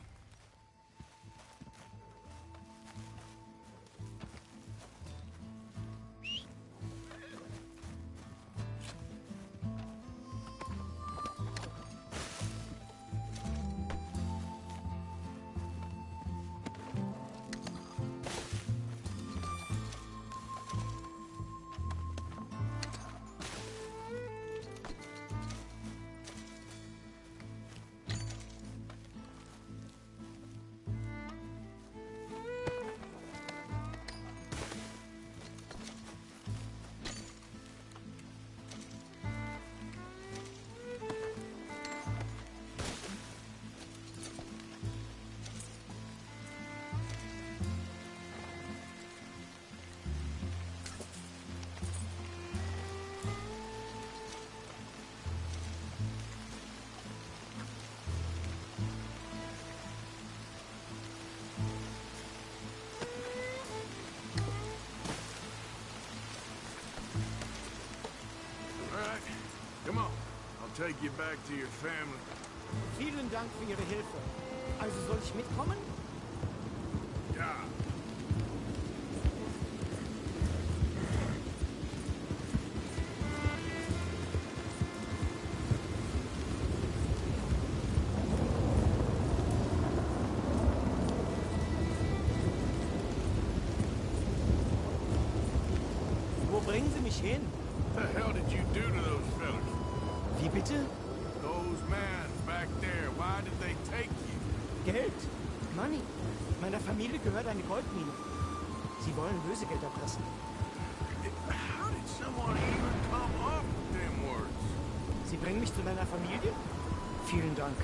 Come on. I'll take you back to your family. Vielen Dank für Ihre Hilfe. Also soll ich mitkommen? Ja. nicht hin. The hell did you do to those fellas? Wie bitte? Those men back there, why did they take you? Geld. Money. Meiner Familie gehört eine Goldmine. Sie wollen Lösegeld erpressen. How did someone even come up with them words? Sie bringen mich zu meiner Familie? Vielen Dank.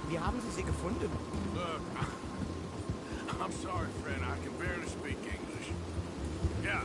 Wie haben Sie sie gefunden? Look, I'm sorry, friend. I can barely speak English. Yeah.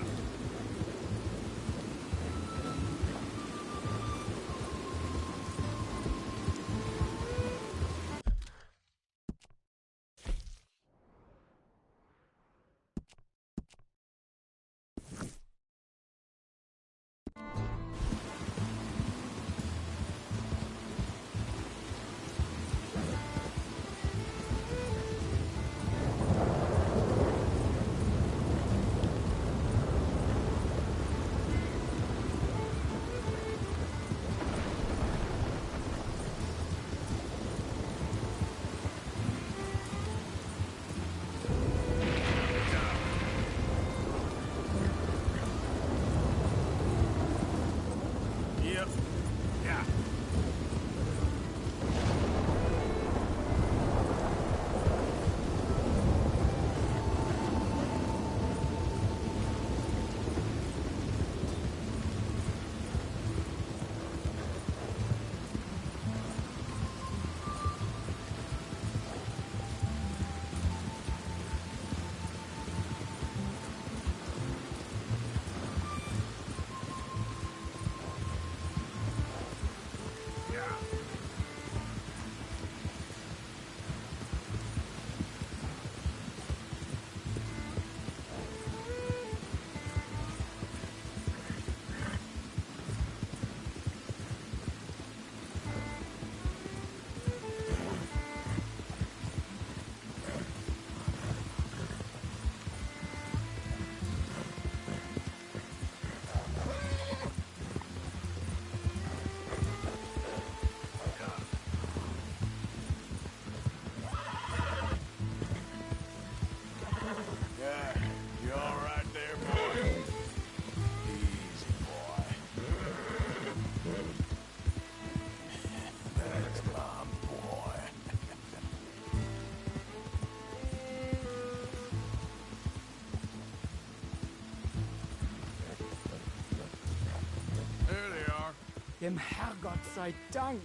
Dem Herrgott sei Dank.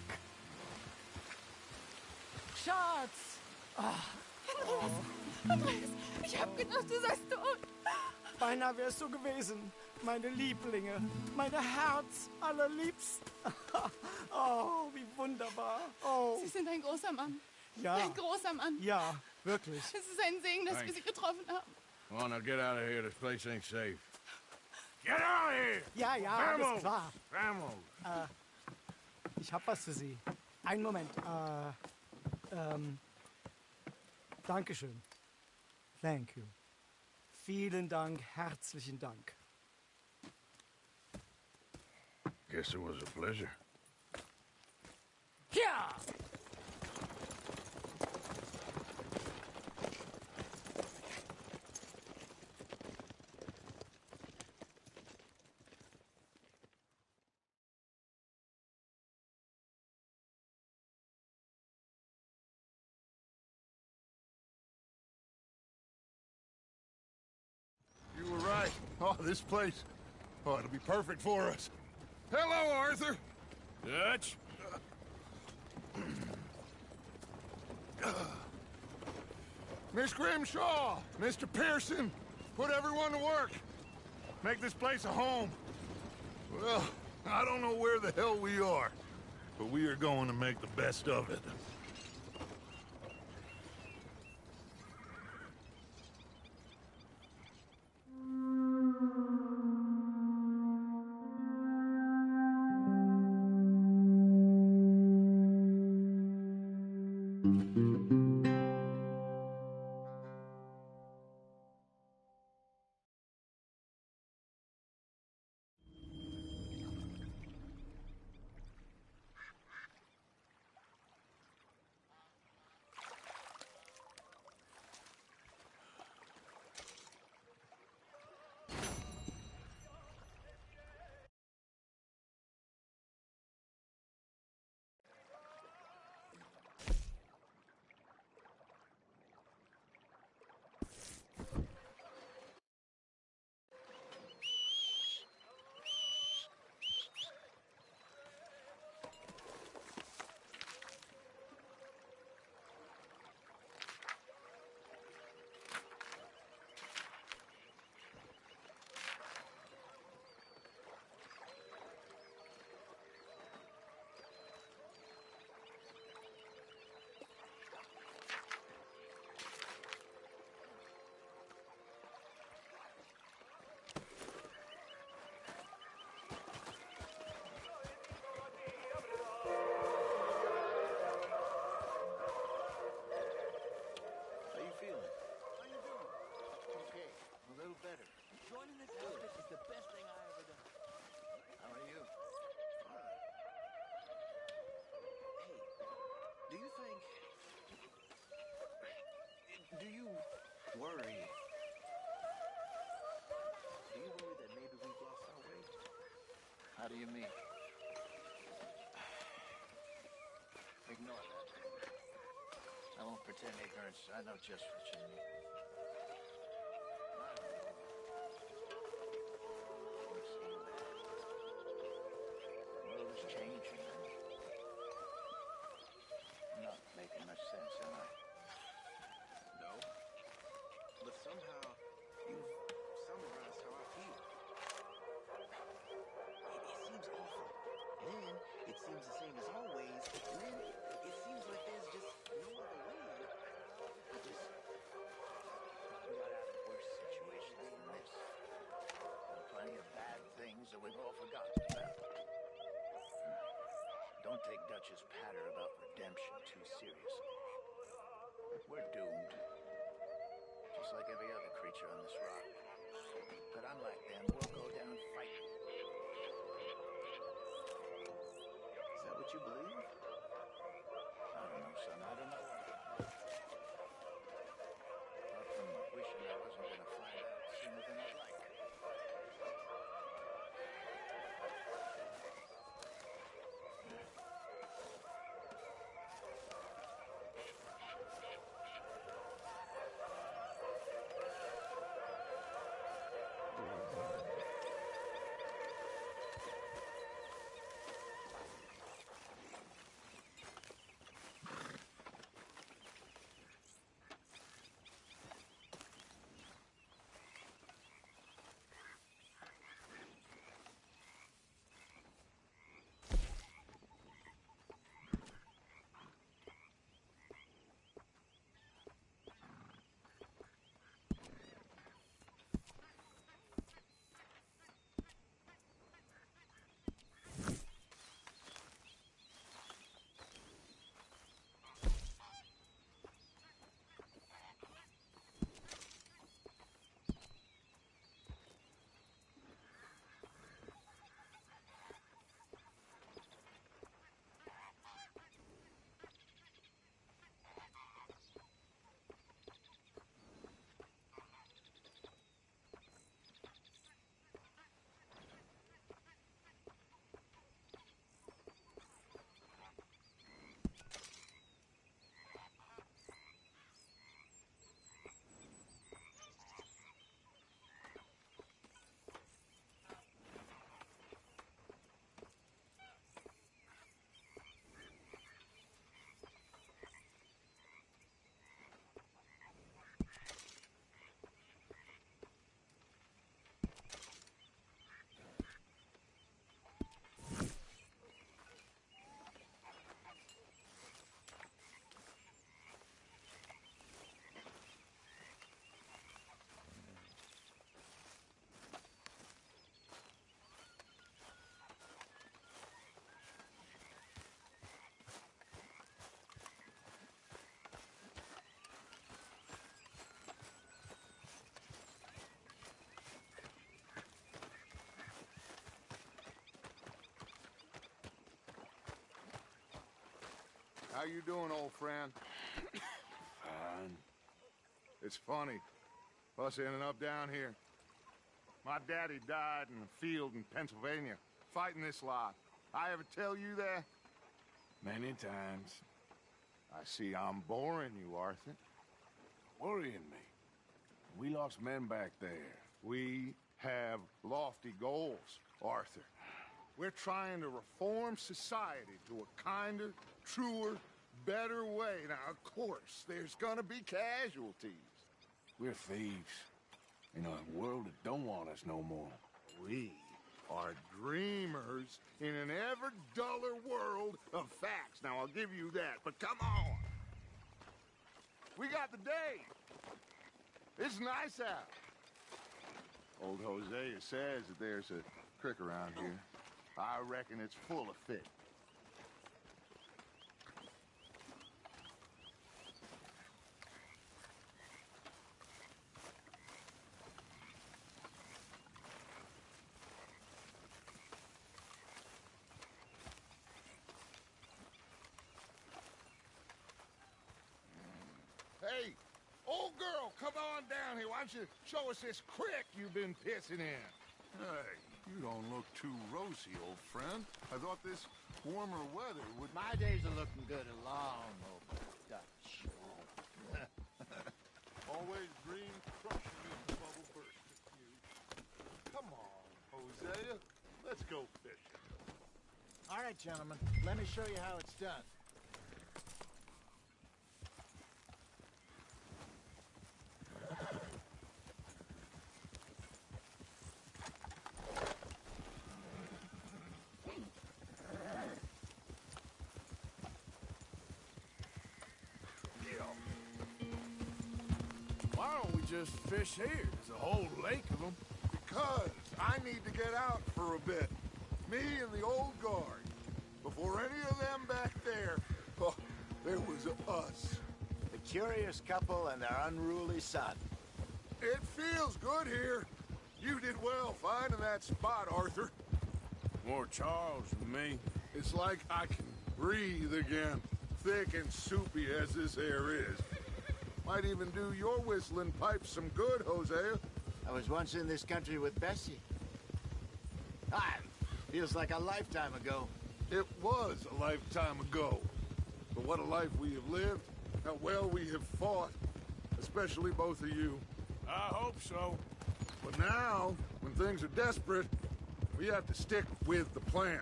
Schatz! Andreas, ich hab gedacht, du seist tot. Beinahe wärst du gewesen. Meine Lieblinge, meine Herz allerliebsten. Oh, wie wunderbar. Oh. Sie sind ein großer Mann. Ja. Ein großer Mann. Ja, wirklich. Es ist ein Segen, dass wir Sie getroffen haben. Come on, now get out of here. This place ain't safe. Get out of here! Ja, ja, alles klar. Vamos! Ich hab was für Sie. Einen Moment. Dankeschön. Thank you. Vielen Dank, herzlichen Dank. Guess it was a pleasure. Ja! You were right. Oh, this place. Oh, it'll be perfect for us. Hello, Arthur. Dutch? Miss Grimshaw, Mr. Pearson, put everyone to work. Make this place a home. Well, I don't know where the hell we are, but we are going to make the best of it. worry. Do you worry that maybe we've lost our way? How do you mean? Ignore that. I won't pretend ignorance. I know just what you mean. I don't know. You've seen that. The world is changing. I'm not making much sense, am I? No. But somehow, you've summarized how I feel. It seems awful. And then, it seems the same as always. And then, it seems like there's just no other way. I just... We got out of worse situations than this. And plenty of bad things that we've all forgotten about. Don't take Dutch's patter about redemption too seriously. We're doomed. Just like every other creature on this rock. But unlike them, we'll go down fighting. Is that what you believe? I don't know, son. I don't know. Apart from wishing I wasn't going to find out sooner than I'd like. How you doing, old friend? Fine. It's funny. Us ending up down here. My daddy died in a field in Pennsylvania, fighting this lot. I ever tell you that? Many times. I see I'm boring you, Arthur. Worrying me. We lost men back there. We have lofty goals, Arthur. We're trying to reform society to a kinder, truer, better way. Now, of course, there's gonna be casualties. We're thieves. In a world that don't want us no more. We are dreamers in an ever duller world of facts. Now, I'll give you that, but come on. We got the day. It's nice out. Old Hosea says that there's a creek around here. I reckon it's full of fish. Hey, old girl, come on down here. Why don't you show us this creek you've been pissing in? Hey, you don't look too rosy, old friend. I thought this warmer weather would... My days are looking good along, old Dutch. Always dream crushing in the bubble burst at you. Come on, Hosea. Let's go fishing. All right, gentlemen. Let me show you how it's done. Why don't we just fish here? There's a whole lake of them. Because I need to get out for a bit. Me and the old guard. Before any of them back there, oh, there was us. The curious couple and their unruly son. It feels good here. You did well finding that spot, Arthur. More Charles than me. It's like I can breathe again, thick and soupy as this air is. Might even do your whistling pipes some good, Hosea. I was once in this country with Bessie. Ah, feels like a lifetime ago. It was a lifetime ago. But what a life we have lived, how well we have fought, especially both of you. I hope so. But now, when things are desperate, we have to stick with the plan.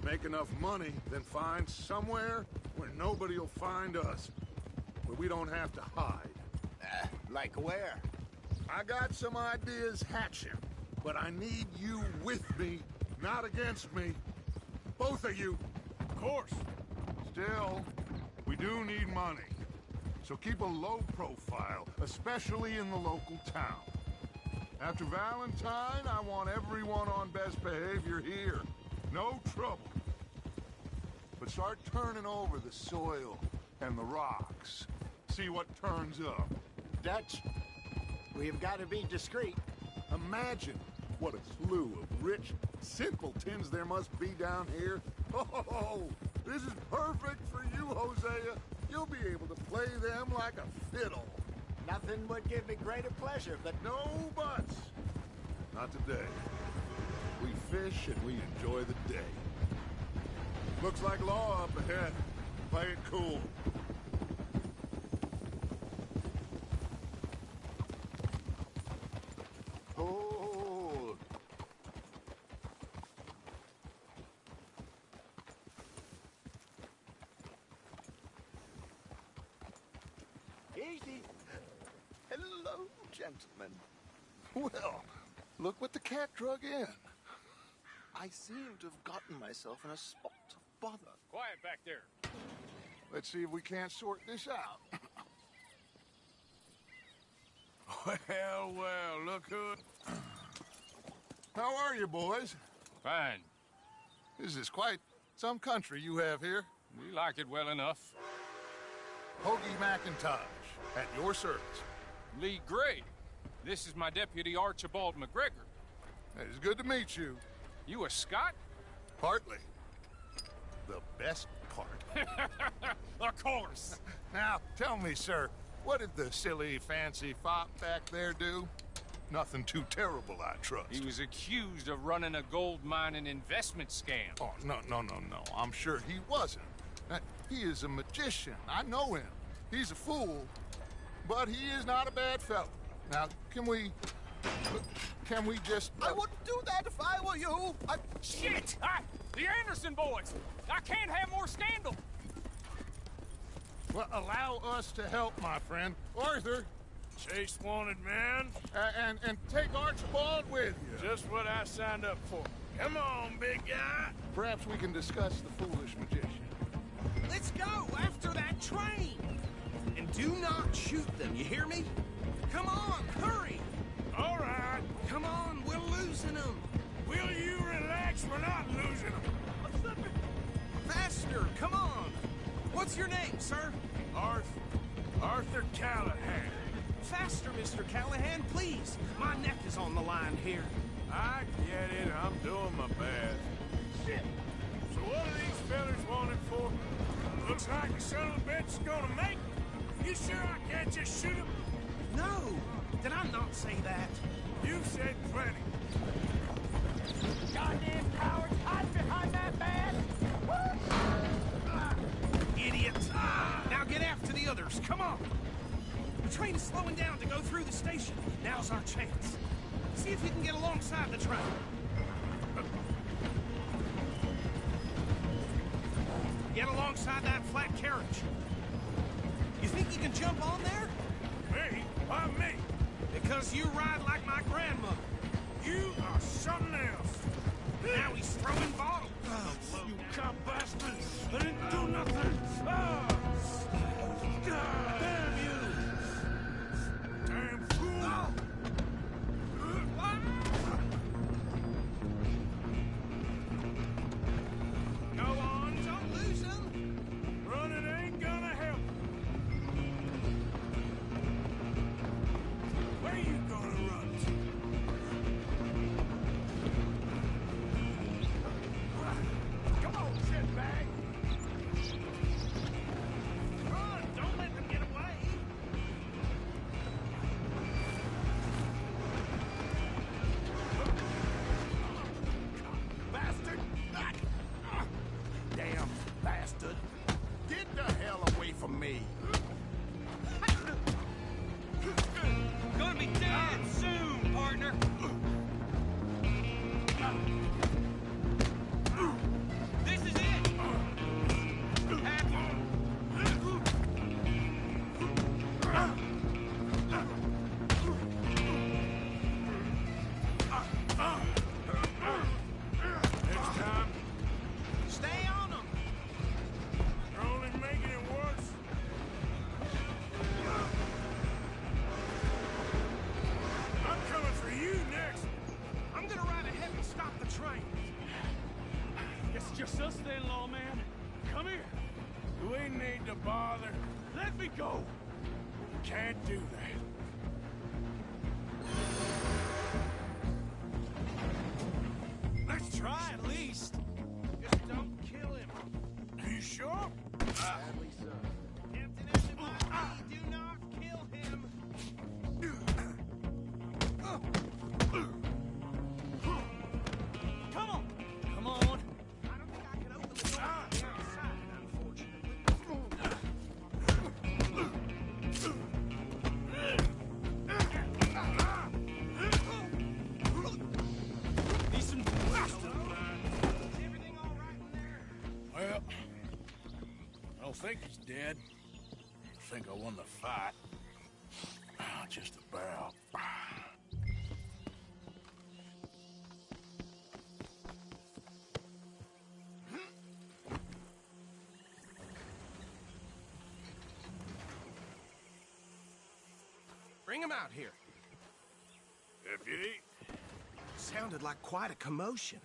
Make enough money, then find somewhere where nobody will find us. Where we don't have to hide. Like where? I got some ideas hatching, but I need you with me, not against me. Both of you. Of course. Still, we do need money. So keep a low profile, especially in the local town. After Valentine, I want everyone on best behavior here. No trouble. But start turning over the soil and the rocks. See what turns up. Dutch, we've got to be discreet. Imagine what a slew of rich simpletons there must be down here. Oh, this is perfect for you, Hosea. You'll be able to play them like a fiddle. Nothing would give me greater pleasure, but... No buts. Not today. We fish and we enjoy the day. Looks like law up ahead. Play it cool. Hold. Easy. Hello, gentlemen. Well, look what the cat drug in. I seem to have gotten myself in a spot of bother. Quiet back there. Let's see if we can't sort this out. Well, look who... How are you, boys? Fine. This is quite some country you have here. We like it well enough. Hoagie McIntosh, at your service. Lee Gray. This is my deputy, Archibald McGregor. It's good to meet you. You a Scot? Partly. The best part. Of course. Now, tell me, sir, what did the silly, fancy fop back there do? Nothing too terrible, I trust. He was accused of running a gold mining investment scam. Oh, no. I'm sure he wasn't. He is a magician. I know him. He's a fool, but he is not a bad fellow. Now, can we just... I wouldn't do that if I were you. Shit! The Anderson boys! I can't have more scandal! Well, allow us to help, my friend. Arthur! Chase wanted man? And take Archibald with you. Just what I signed up for. Come on, big guy. Perhaps we can discuss the foolish magician. Let's go after that train! And do not shoot them, you hear me? Come on, hurry! All right. Come on, we're losing them! Will you relax? We're not losing them. I'm slipping! Faster, come on! What's your name, sir? Arthur Callahan. Faster, Mr. Callahan, please! My neck is on the line here. I get it. I'm doing my best. Shit. So what are these fellas wanted for? Looks like the son of a bitch is gonna make it. You sure I can't just shoot him? No, Did I not say that? You said plenty. Goddamn cowards, hide behind that man! Idiots! Now get after the others, come on! The train is slowing down to go through the station. Now's our chance. See if you can get alongside the train. Get alongside that flat carriage. You think you can jump on there? Me? Why me? Because you ride like my grandmother. You are something else. Now he's throwing bottles. You cop bastard! I didn't do nothing! Damn you! Damn fool! Go on, don't lose him. Running ain't gonna help. Where you gonna run to? Come on, shitbag. Run, don't let them get away. Bastard! Damn bastard! Get the hell away from me. Gonna be dead soon, partner. This is it. Next time, Stay on them. you're only making it worse. I'm coming for you next. I'm gonna ride ahead and stop the train. It's just us then, lawman. Come here. We need to bother. Let me go. Can't do that. Let's try at least. Just don't kill him. Are you sure? Sadly so. Captain Everybody, do not kill him. Come on. Come on. I don't think I can open the door from the outside, unfortunately. Decent bastard. Is everything all right in there? Well, I don't think he's dead. I think I won the fight. Just about. Bring him out here. Deputy, Sounded like quite a commotion.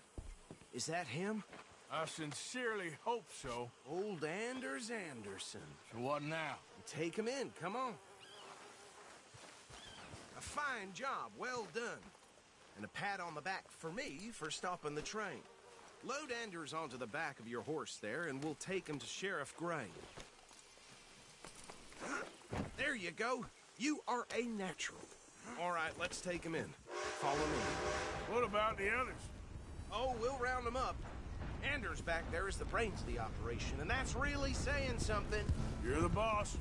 Is that him? I sincerely hope so. Old Anders Anderson. So what now? Take him in, come on. A fine job, well done. And a pat on the back for me for stopping the train. Load Anders onto the back of your horse there, and we'll take him to Sheriff Gray. There you go. You are a natural. All right, let's take him in. Follow me. What about the others? Oh, we'll round them up. Anders back there is the brains of the operation, and that's really saying something. You're the boss.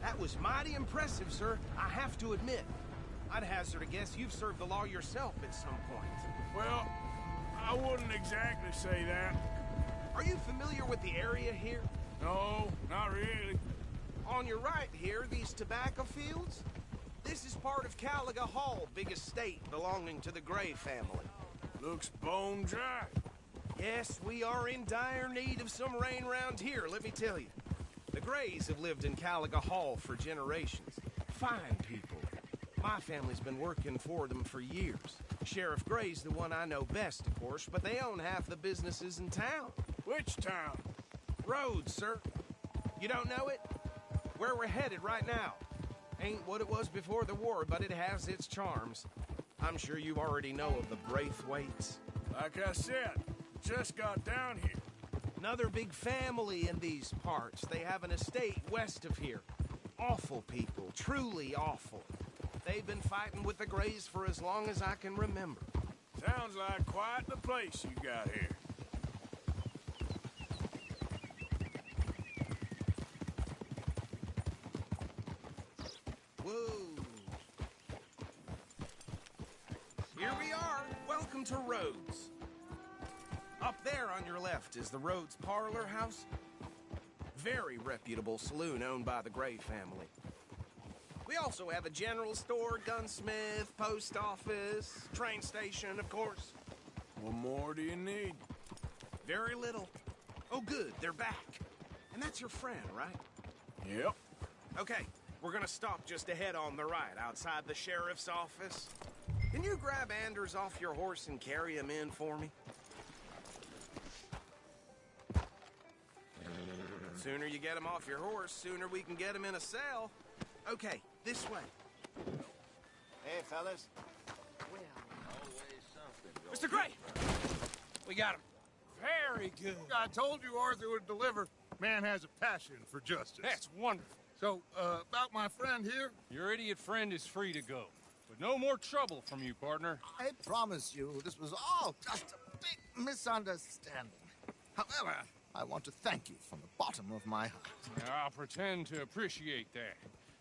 That was mighty impressive, sir. I have to admit. I'd hazard a guess you've served the law yourself at some point. Well, I wouldn't exactly say that. Are you familiar with the area here? No, not really. On your right here, these tobacco fields? This is part of Caliga Hall, big estate belonging to the Gray family. Looks bone dry. Yes, we are in dire need of some rain round here, let me tell you. The Grays have lived in Caliga Hall for generations. Fine people. My family's been working for them for years. Sheriff Gray's the one I know best, of course, but they own half the businesses in town. Which town? Rhodes, sir. You don't know it? Where we're headed right now. Ain't what it was before the war, but it has its charms. I'm sure you already know of the Braithwaites. Like I said, just got down here. Another big family in these parts. They have an estate west of here. Awful people, truly awful. They've been fighting with the Greys for as long as I can remember. Sounds like quite the place you got here. Whoa. Here we are. Welcome to Rhodes. Up there on your left is the Rhodes Parlor House. Very reputable saloon owned by the Gray family. We also have a general store, gunsmith, post office, train station, of course. What more do you need? Very little. Oh, good, they're back. And that's your friend, right? Yep. Okay, we're gonna stop just ahead on the right, outside the sheriff's office. Can you grab Anders off your horse and carry him in for me? Sooner you get him off your horse, sooner we can get him in a cell. Okay, this way. Hey, fellas. Mr. Gray! We got him. Very good. I told you Arthur would deliver. Man has a passion for justice. That's wonderful. So, about my friend here? Your idiot friend is free to go. But no more trouble from you, partner. I promise you, this was all just a big misunderstanding. However, I want to thank you from the bottom of my heart. I'll pretend to appreciate that.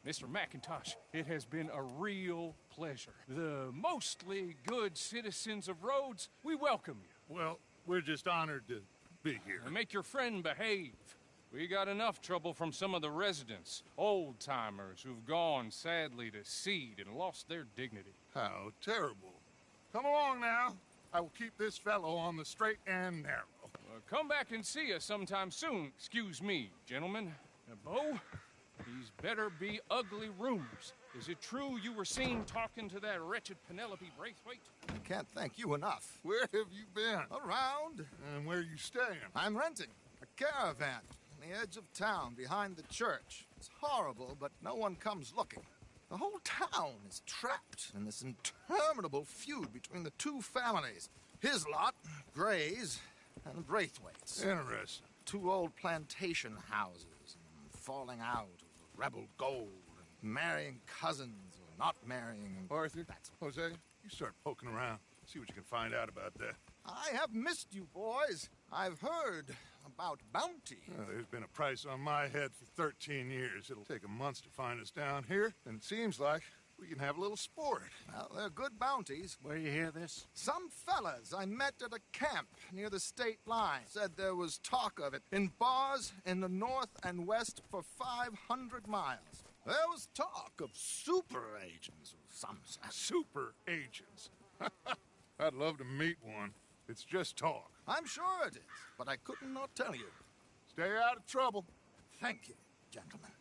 Mr. McIntosh, it has been a real pleasure. The mostly good citizens of Rhodes, we welcome you. Well, we're just honored to be here. And make your friend behave. We got enough trouble from some of the residents, old-timers who've gone, sadly, to seed and lost their dignity. How terrible. Come along now. I will keep this fellow on the straight and narrow. Come back and see us sometime soon. Excuse me, gentlemen. Bo, these better be ugly rumors. Is it true you were seen talking to that wretched Penelope Braithwaite? I can't thank you enough. Where have you been? Around. And where are you staying? I'm renting a caravan on the edge of town behind the church. It's horrible, but no one comes looking. The whole town is trapped in this interminable feud between the two families. His lot, Gray's, and Braithwaite's. Interesting. Two old plantation houses, and falling out over rebel gold, and marrying cousins or not marrying. And Arthur, Jose, you start poking around. See what you can find out about that. I have missed you, boys. I've heard about bounty. There's been a price on my head for 13 years. It'll take a month to find us down here, and it seems like we can have a little sport. Well, they're good bounties. Where you hear this? Some fellas I met at a camp near the state line said there was talk of it in bars in the north and west for 500 miles. There was talk of super agents of some sort. Super agents? I'd love to meet one. It's just talk. I'm sure it is, but I couldn't not tell you. Stay out of trouble. Thank you, gentlemen.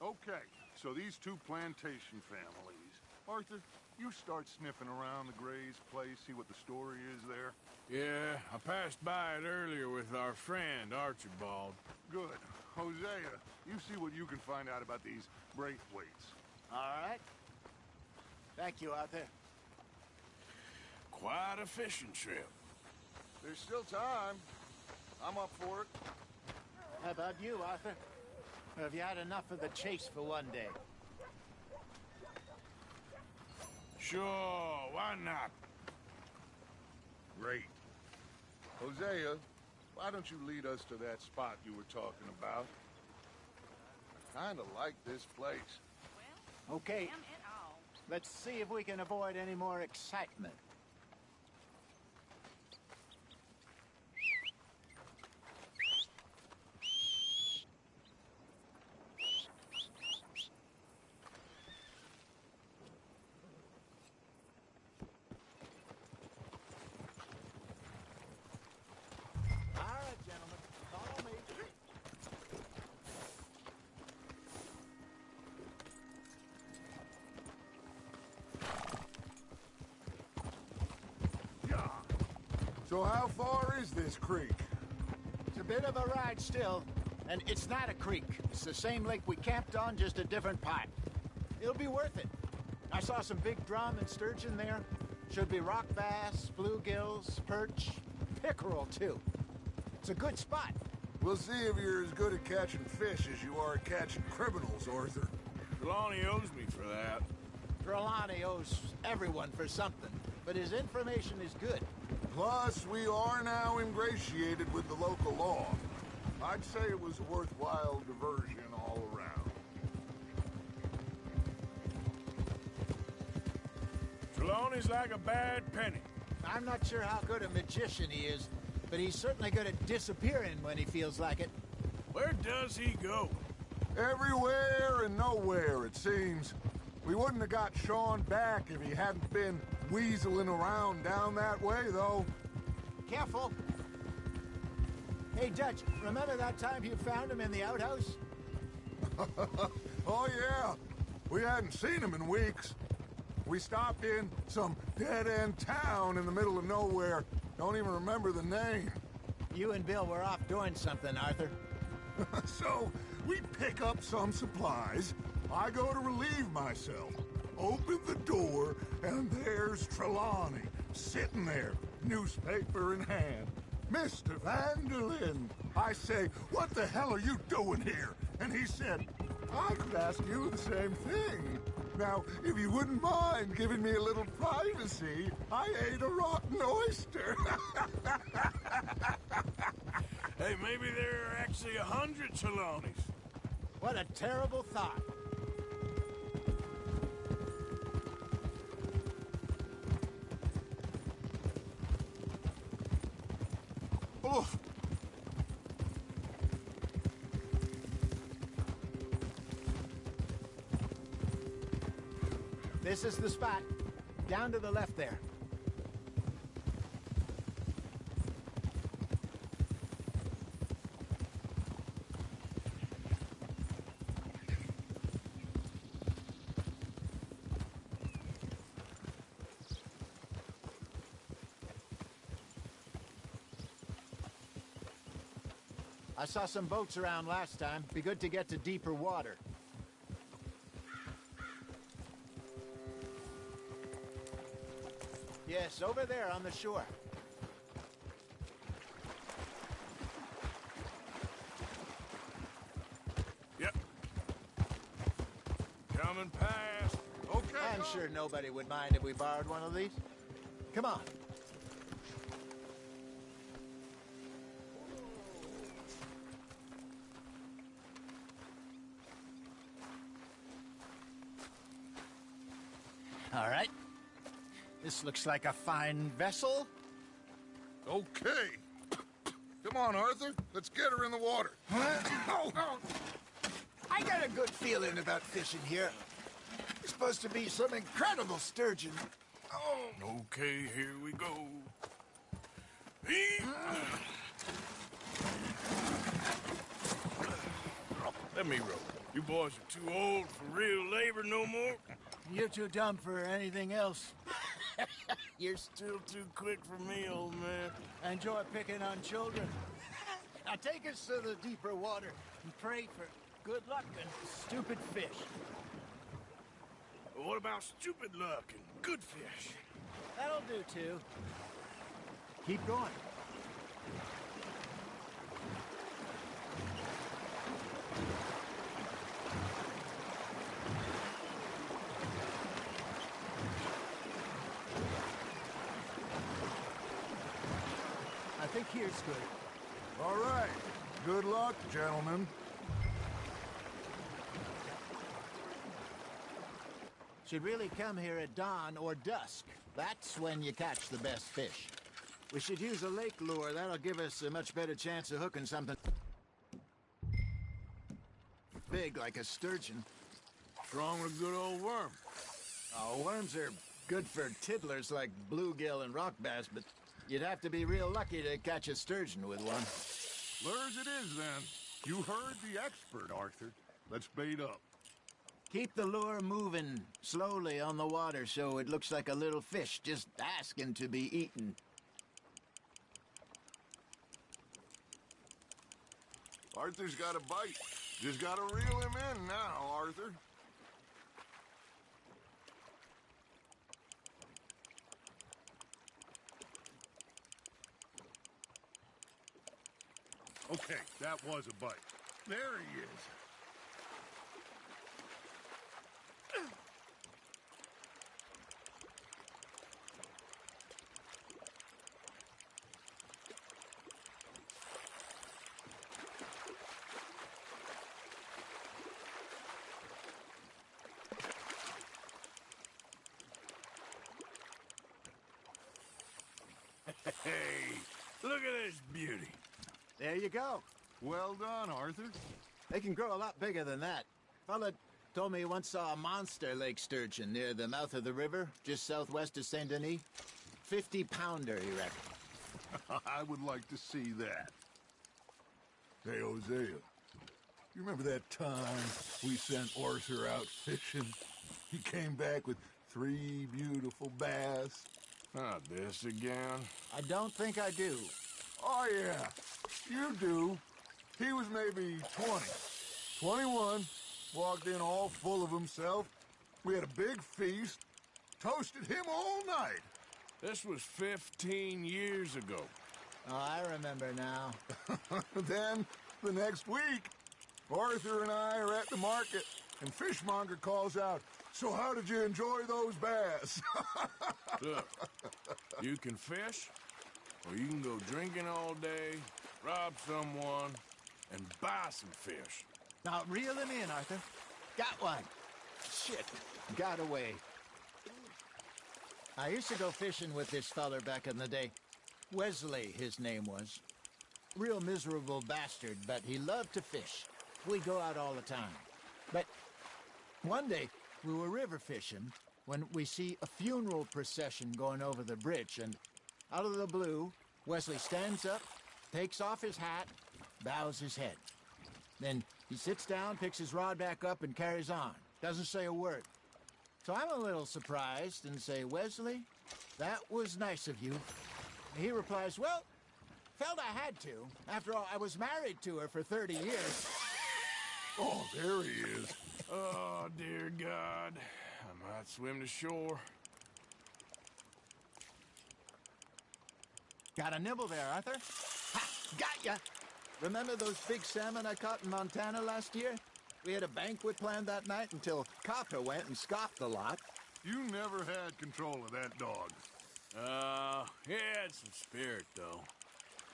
Okay, so these two plantation families. Arthur, you start sniffing around the Gray's place, see what the story is there. Yeah, I passed by it earlier with our friend, Archibald. Good. Hosea, you see what you can find out about these Braithwaites. All right. Thank you, Arthur. Quite a fishing trip. There's still time. I'm up for it. How about you, Arthur? Or have you had enough of the chase for one day? Sure, why not? Great. Hosea, why don't you lead us to that spot you were talking about? I kinda like this place. Okay. Let's see if we can avoid any more excitement. So how far is this creek? It's a bit of a ride still, and it's not a creek. It's the same lake we camped on, just a different part. It'll be worth it. I saw some big drum and sturgeon there. Should be rock bass, bluegills, perch, pickerel too. It's a good spot. We'll see if you're as good at catching fish as you are at catching criminals, Arthur. Trelawney owes me for that. Trelawney owes everyone for something, but his information is good. Plus, we are now ingratiated with the local law. I'd say it was a worthwhile diversion all around. Trelawney's like a bad penny. I'm not sure how good a magician he is, but he's certainly good at disappearing when he feels like it. Where does he go? Everywhere and nowhere, it seems. We wouldn't have got Sean back if he hadn't been weaseling around down that way, though. Careful. Hey, Dutch, remember that time you found him in the outhouse? Oh, yeah. We hadn't seen him in weeks. We stopped in some dead-end town in the middle of nowhere. Don't even remember the name. You and Bill were off doing something, Arthur. So, we pick up some supplies. I go to relieve myself. Open the door, and there's Trelawney, sitting there, newspaper in hand. Mr. Van der Linde. I say, what the hell are you doing here? And he said, I could ask you the same thing. Now, if you wouldn't mind giving me a little privacy, I ate a rotten oyster. Hey, maybe there are actually 100 Trelawneys. What a terrible thought. Oof. This is the spot. Down to the left there. I saw some boats around last time. Be good to get to deeper water. Yes, over there on the shore. Yep. Coming past. Okay. I'm sure nobody would mind if we borrowed one of these. Come on. All right. This looks like a fine vessel. Okay. Come on, Arthur. Let's get her in the water. Oh. I got a good feeling about fishing here. It's supposed to be some incredible sturgeon. Oh. Okay, here we go. Let me row. You boys are too old for real labor no more. You're too dumb for anything else. You're still too quick for me, old man. Enjoy picking on children. Now take us to the deeper water and pray for good luck and stupid fish. What about stupid luck and good fish? That'll do, too. Keep going. I think here's good. All right. Good luck, gentlemen. Should really come here at dawn or dusk. That's when you catch the best fish. We should use a lake lure. That'll give us a much better chance of hooking something big like a sturgeon. What's wrong with a good old worm? Oh, worms are good for tiddlers like bluegill and rock bass, but you'd have to be real lucky to catch a sturgeon with one. Lures it is, then. You heard the expert, Arthur. Let's bait up. Keep the lure moving slowly on the water so it looks like a little fish just asking to be eaten. Arthur's got a bite. Just gotta reel him in now, Arthur. Okay, that was a bite. There he is. Hey, look at this beauty. There you go. Well done, Arthur. They can grow a lot bigger than that. Fella told me he once saw a monster lake sturgeon near the mouth of the river, just southwest of Saint Denis. 50-pounder, he reckoned. I would like to see that. Hey, Hosea, you remember that time we sent Arthur out fishing? He came back with 3 beautiful bass. Not this again. I don't think I do. Oh, yeah, you do. He was maybe 20, 21, walked in all full of himself. We had a big feast, toasted him all night. This was 15 years ago. Oh, I remember now. Then, the next week, Arthur and I are at the market, and Fishmonger calls out, "So how did you enjoy those bass?" Look, you can fish, or you can go drinking all day, rob someone, and buy some fish. Now, reel him in, Arthur. Got one. Shit, got away. I used to go fishing with this feller back in the day. Wesley, his name was. Real miserable bastard, but he loved to fish. We'd go out all the time. But one day, we were river fishing when we see a funeral procession going over the bridge, and out of the blue, Wesley stands up, takes off his hat, bows his head. Then he sits down, picks his rod back up, and carries on. Doesn't say a word. So I'm a little surprised and say, "Wesley, that was nice of you." He replies, "Well, felt I had to. After all, I was married to her for 30 years. Oh, there he is. Oh, dear God. I might swim to shore. Got a nibble there, Arthur. Ha! Got ya! Remember those big salmon I caught in Montana last year? We had a banquet planned that night until Copper went and scoffed the lot. You never had control of that dog. He had some spirit, though.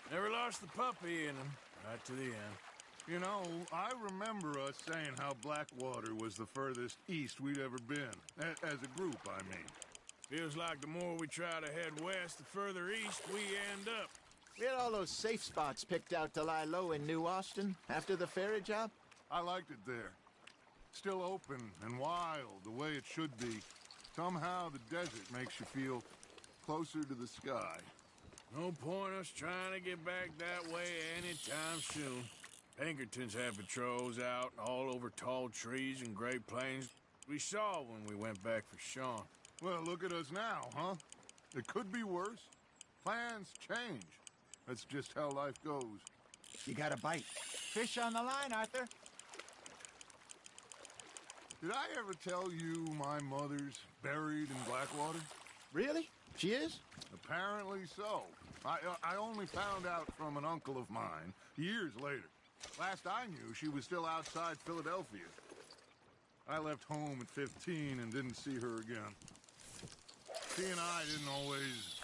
Never lost the puppy in him, right to the end. You know, I remember us saying how Blackwater was the furthest east we'd ever been. As a group, I mean. Feels like the more we try to head west, the further east we end up. We had all those safe spots picked out to lie low in New Austin after the ferry job. I liked it there. Still open and wild, the way it should be. Somehow the desert makes you feel closer to the sky. No point us trying to get back that way anytime soon. Pinkertons have patrols out all over tall trees and Great Plains. We saw when we went back for Sean. Well, look at us now, huh? It could be worse. Plans change. That's just how life goes. You got a bite. Fish on the line, Arthur. Did I ever tell you my mother's buried in Blackwater? Really? She is? Apparently so. I only found out from an uncle of mine years later. Last I knew, she was still outside Philadelphia. I left home at 15 and didn't see her again. She and I didn't always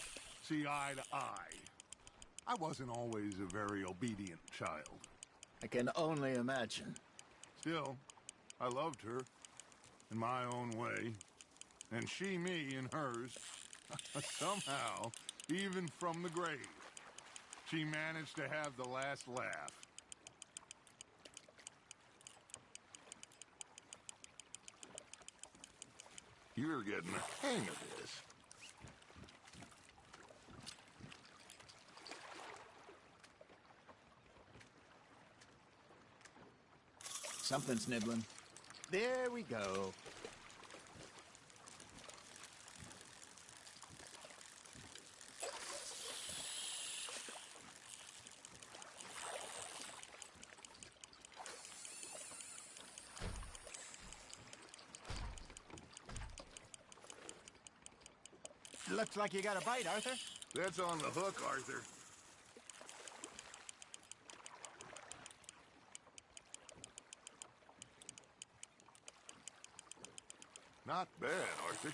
see eye to eye. I wasn't always a very obedient child. I can only imagine. Still, I loved her in my own way, and she me in hers. Somehow, even from the grave, she managed to have the last laugh. You're getting the hang of this. Something's nibbling. There we go. Looks like you got a bite, Arthur. That's on the hook, Arthur. Not bad, Arthur.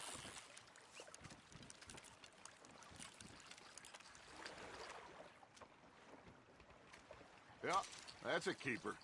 Yeah, that's a keeper.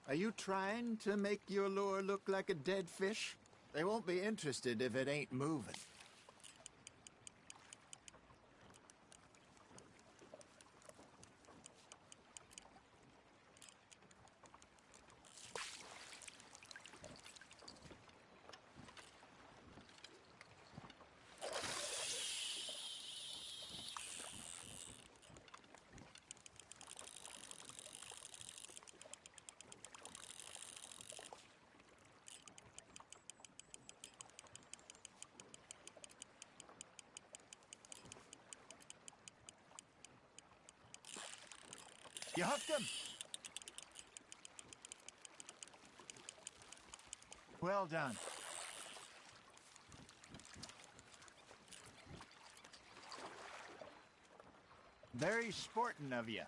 Are you trying to make your lure look like a dead fish? They won't be interested if it ain't moving. You hooked him. Well done. Very sporting of you.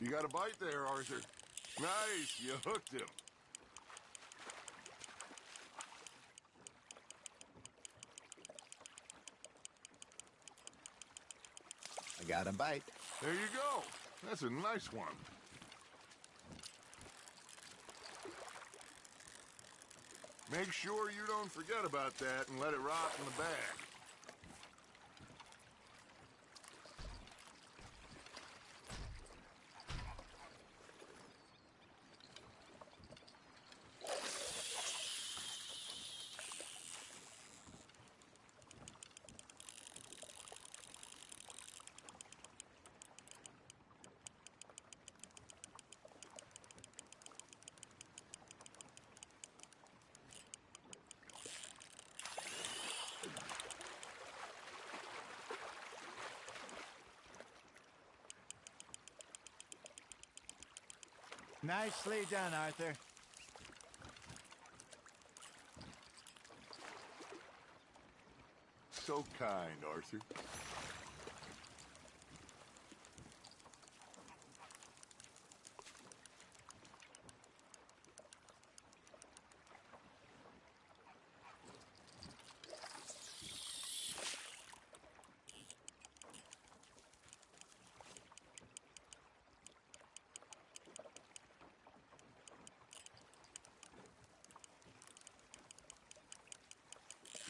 You got a bite there, Arthur. Nice, you hooked him. I got a bite. There you go. That's a nice one. Make sure you don't forget about that and let it rot in the bag. Nicely done, Arthur. So kind, Arthur.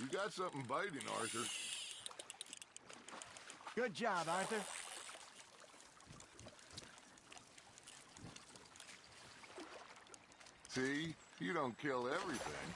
You got something biting, Arthur. Good job, Arthur. See? You don't kill everything.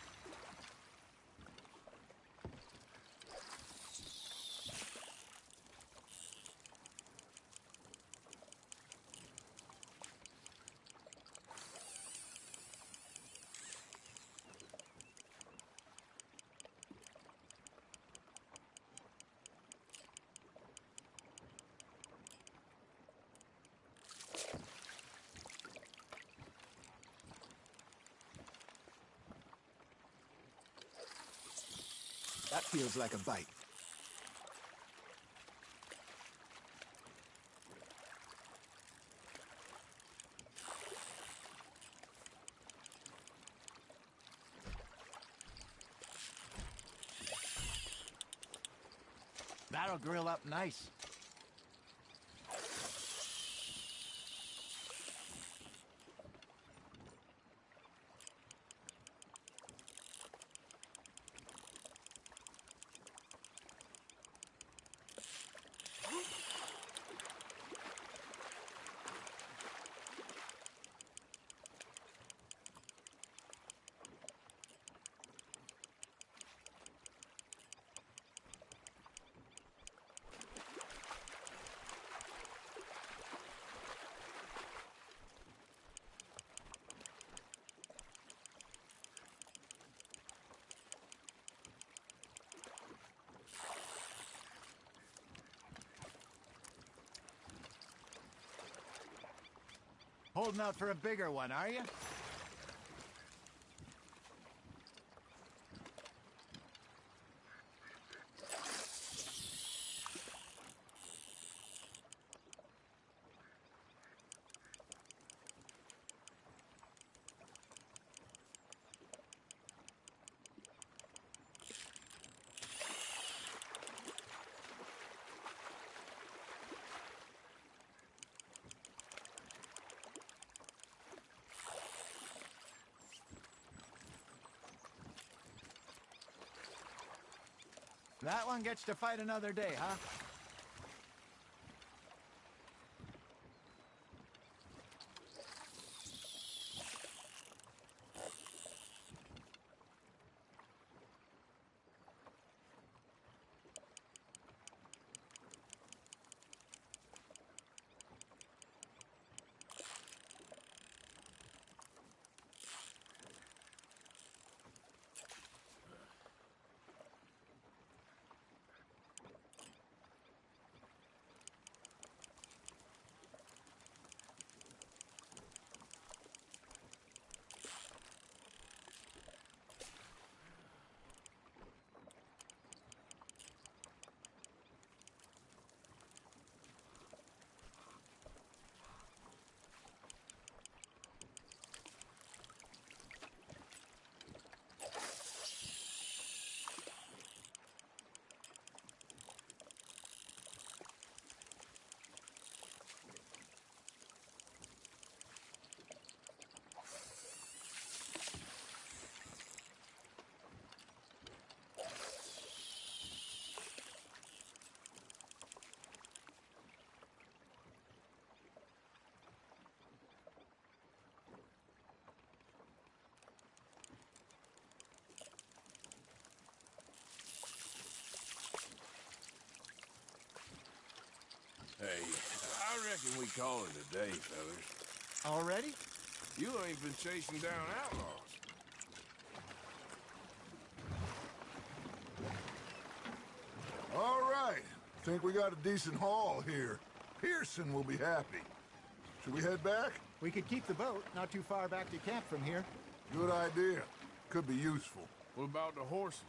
That feels like a bite. That'll grill up nice. holding out for a bigger one, are you? That one gets to fight another day, huh? Hey, I reckon we call it a day, fellas. Already? You ain't been chasing down outlaws. All right. Think we got a decent haul here. Pearson will be happy. Should we head back? We could keep the boat not too far back to camp from here. Good idea. Could be useful. What about the horses?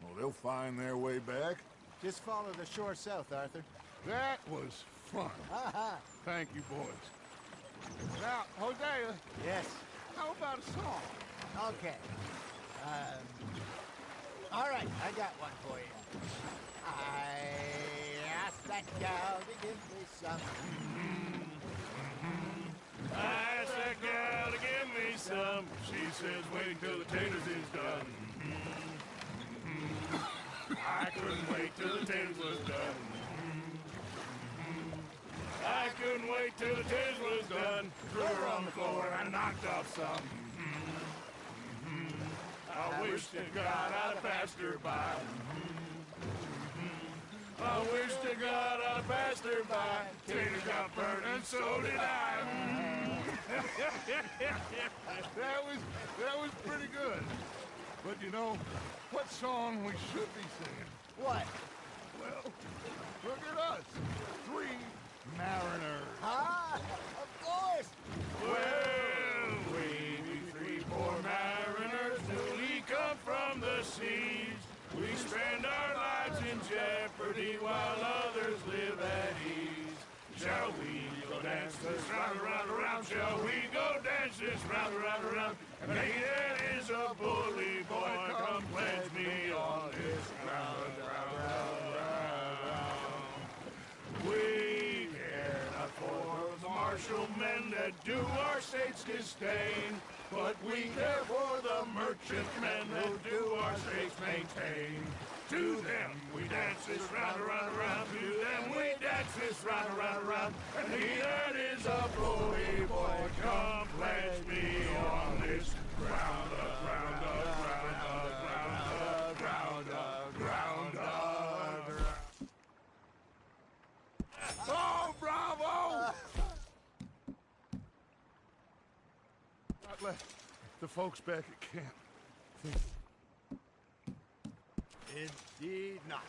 Well, they'll find their way back. Just follow the shore south, Arthur. That was fun. Thank you, boys. Now, Hosea. Yes? How about a song? Okay. All right, I got one for you. I asked that gal to give me some. I asked that gal to give me some. She says wait till the taters is done. I couldn't wait till the taters was done. I couldn't wait till the taters was done. Threw her on the floor and I knocked off some. I wish to God I'd have passed her by. I wish to God I'd have passed her by. Taters got burned and so did I. That was pretty good. But you know, what song we should be singing? What? Well, look at us. 3 mariners. Ah, of course. Well, we be 3 poor mariners newly come from the seas. We spend our lives in jeopardy while others live at ease. Shall we go dance this round, around, around? Shall we go dance this round, around, around? And he that is a bully boy, come pledge me on this ground, round, round, round, round. We care not for the martial men that do our state's disdain, but we care for the merchant men that do our state's maintain. To them we dance this round, around, around. To them we dance this round, around, around. And he that is a bully boy, come pledge me on this ground, ground, ground, ground, ground, ground, ground. Oh, bravo! Not let the folks back at camp think. Indeed not.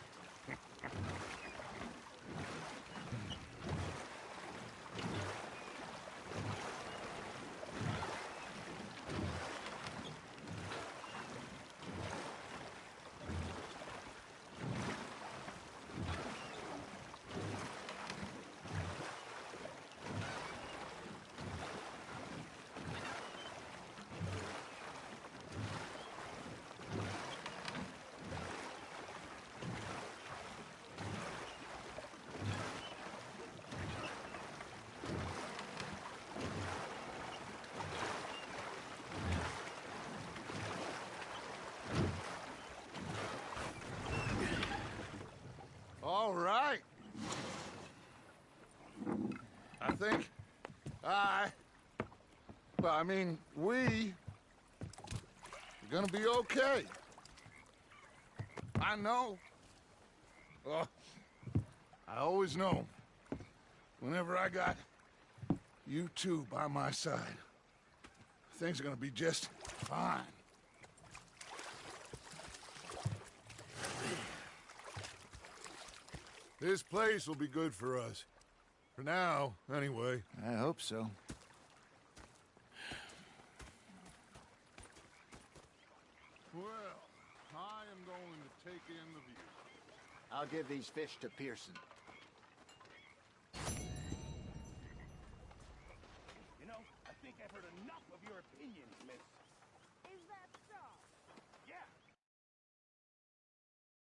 think we are gonna be okay. I know. Oh, I always know. Whenever I got you two by my side, things are gonna be just fine. This place will be good for us. For now, anyway. I hope so. Well, I am going to take in the view. I'll give these fish to Pearson.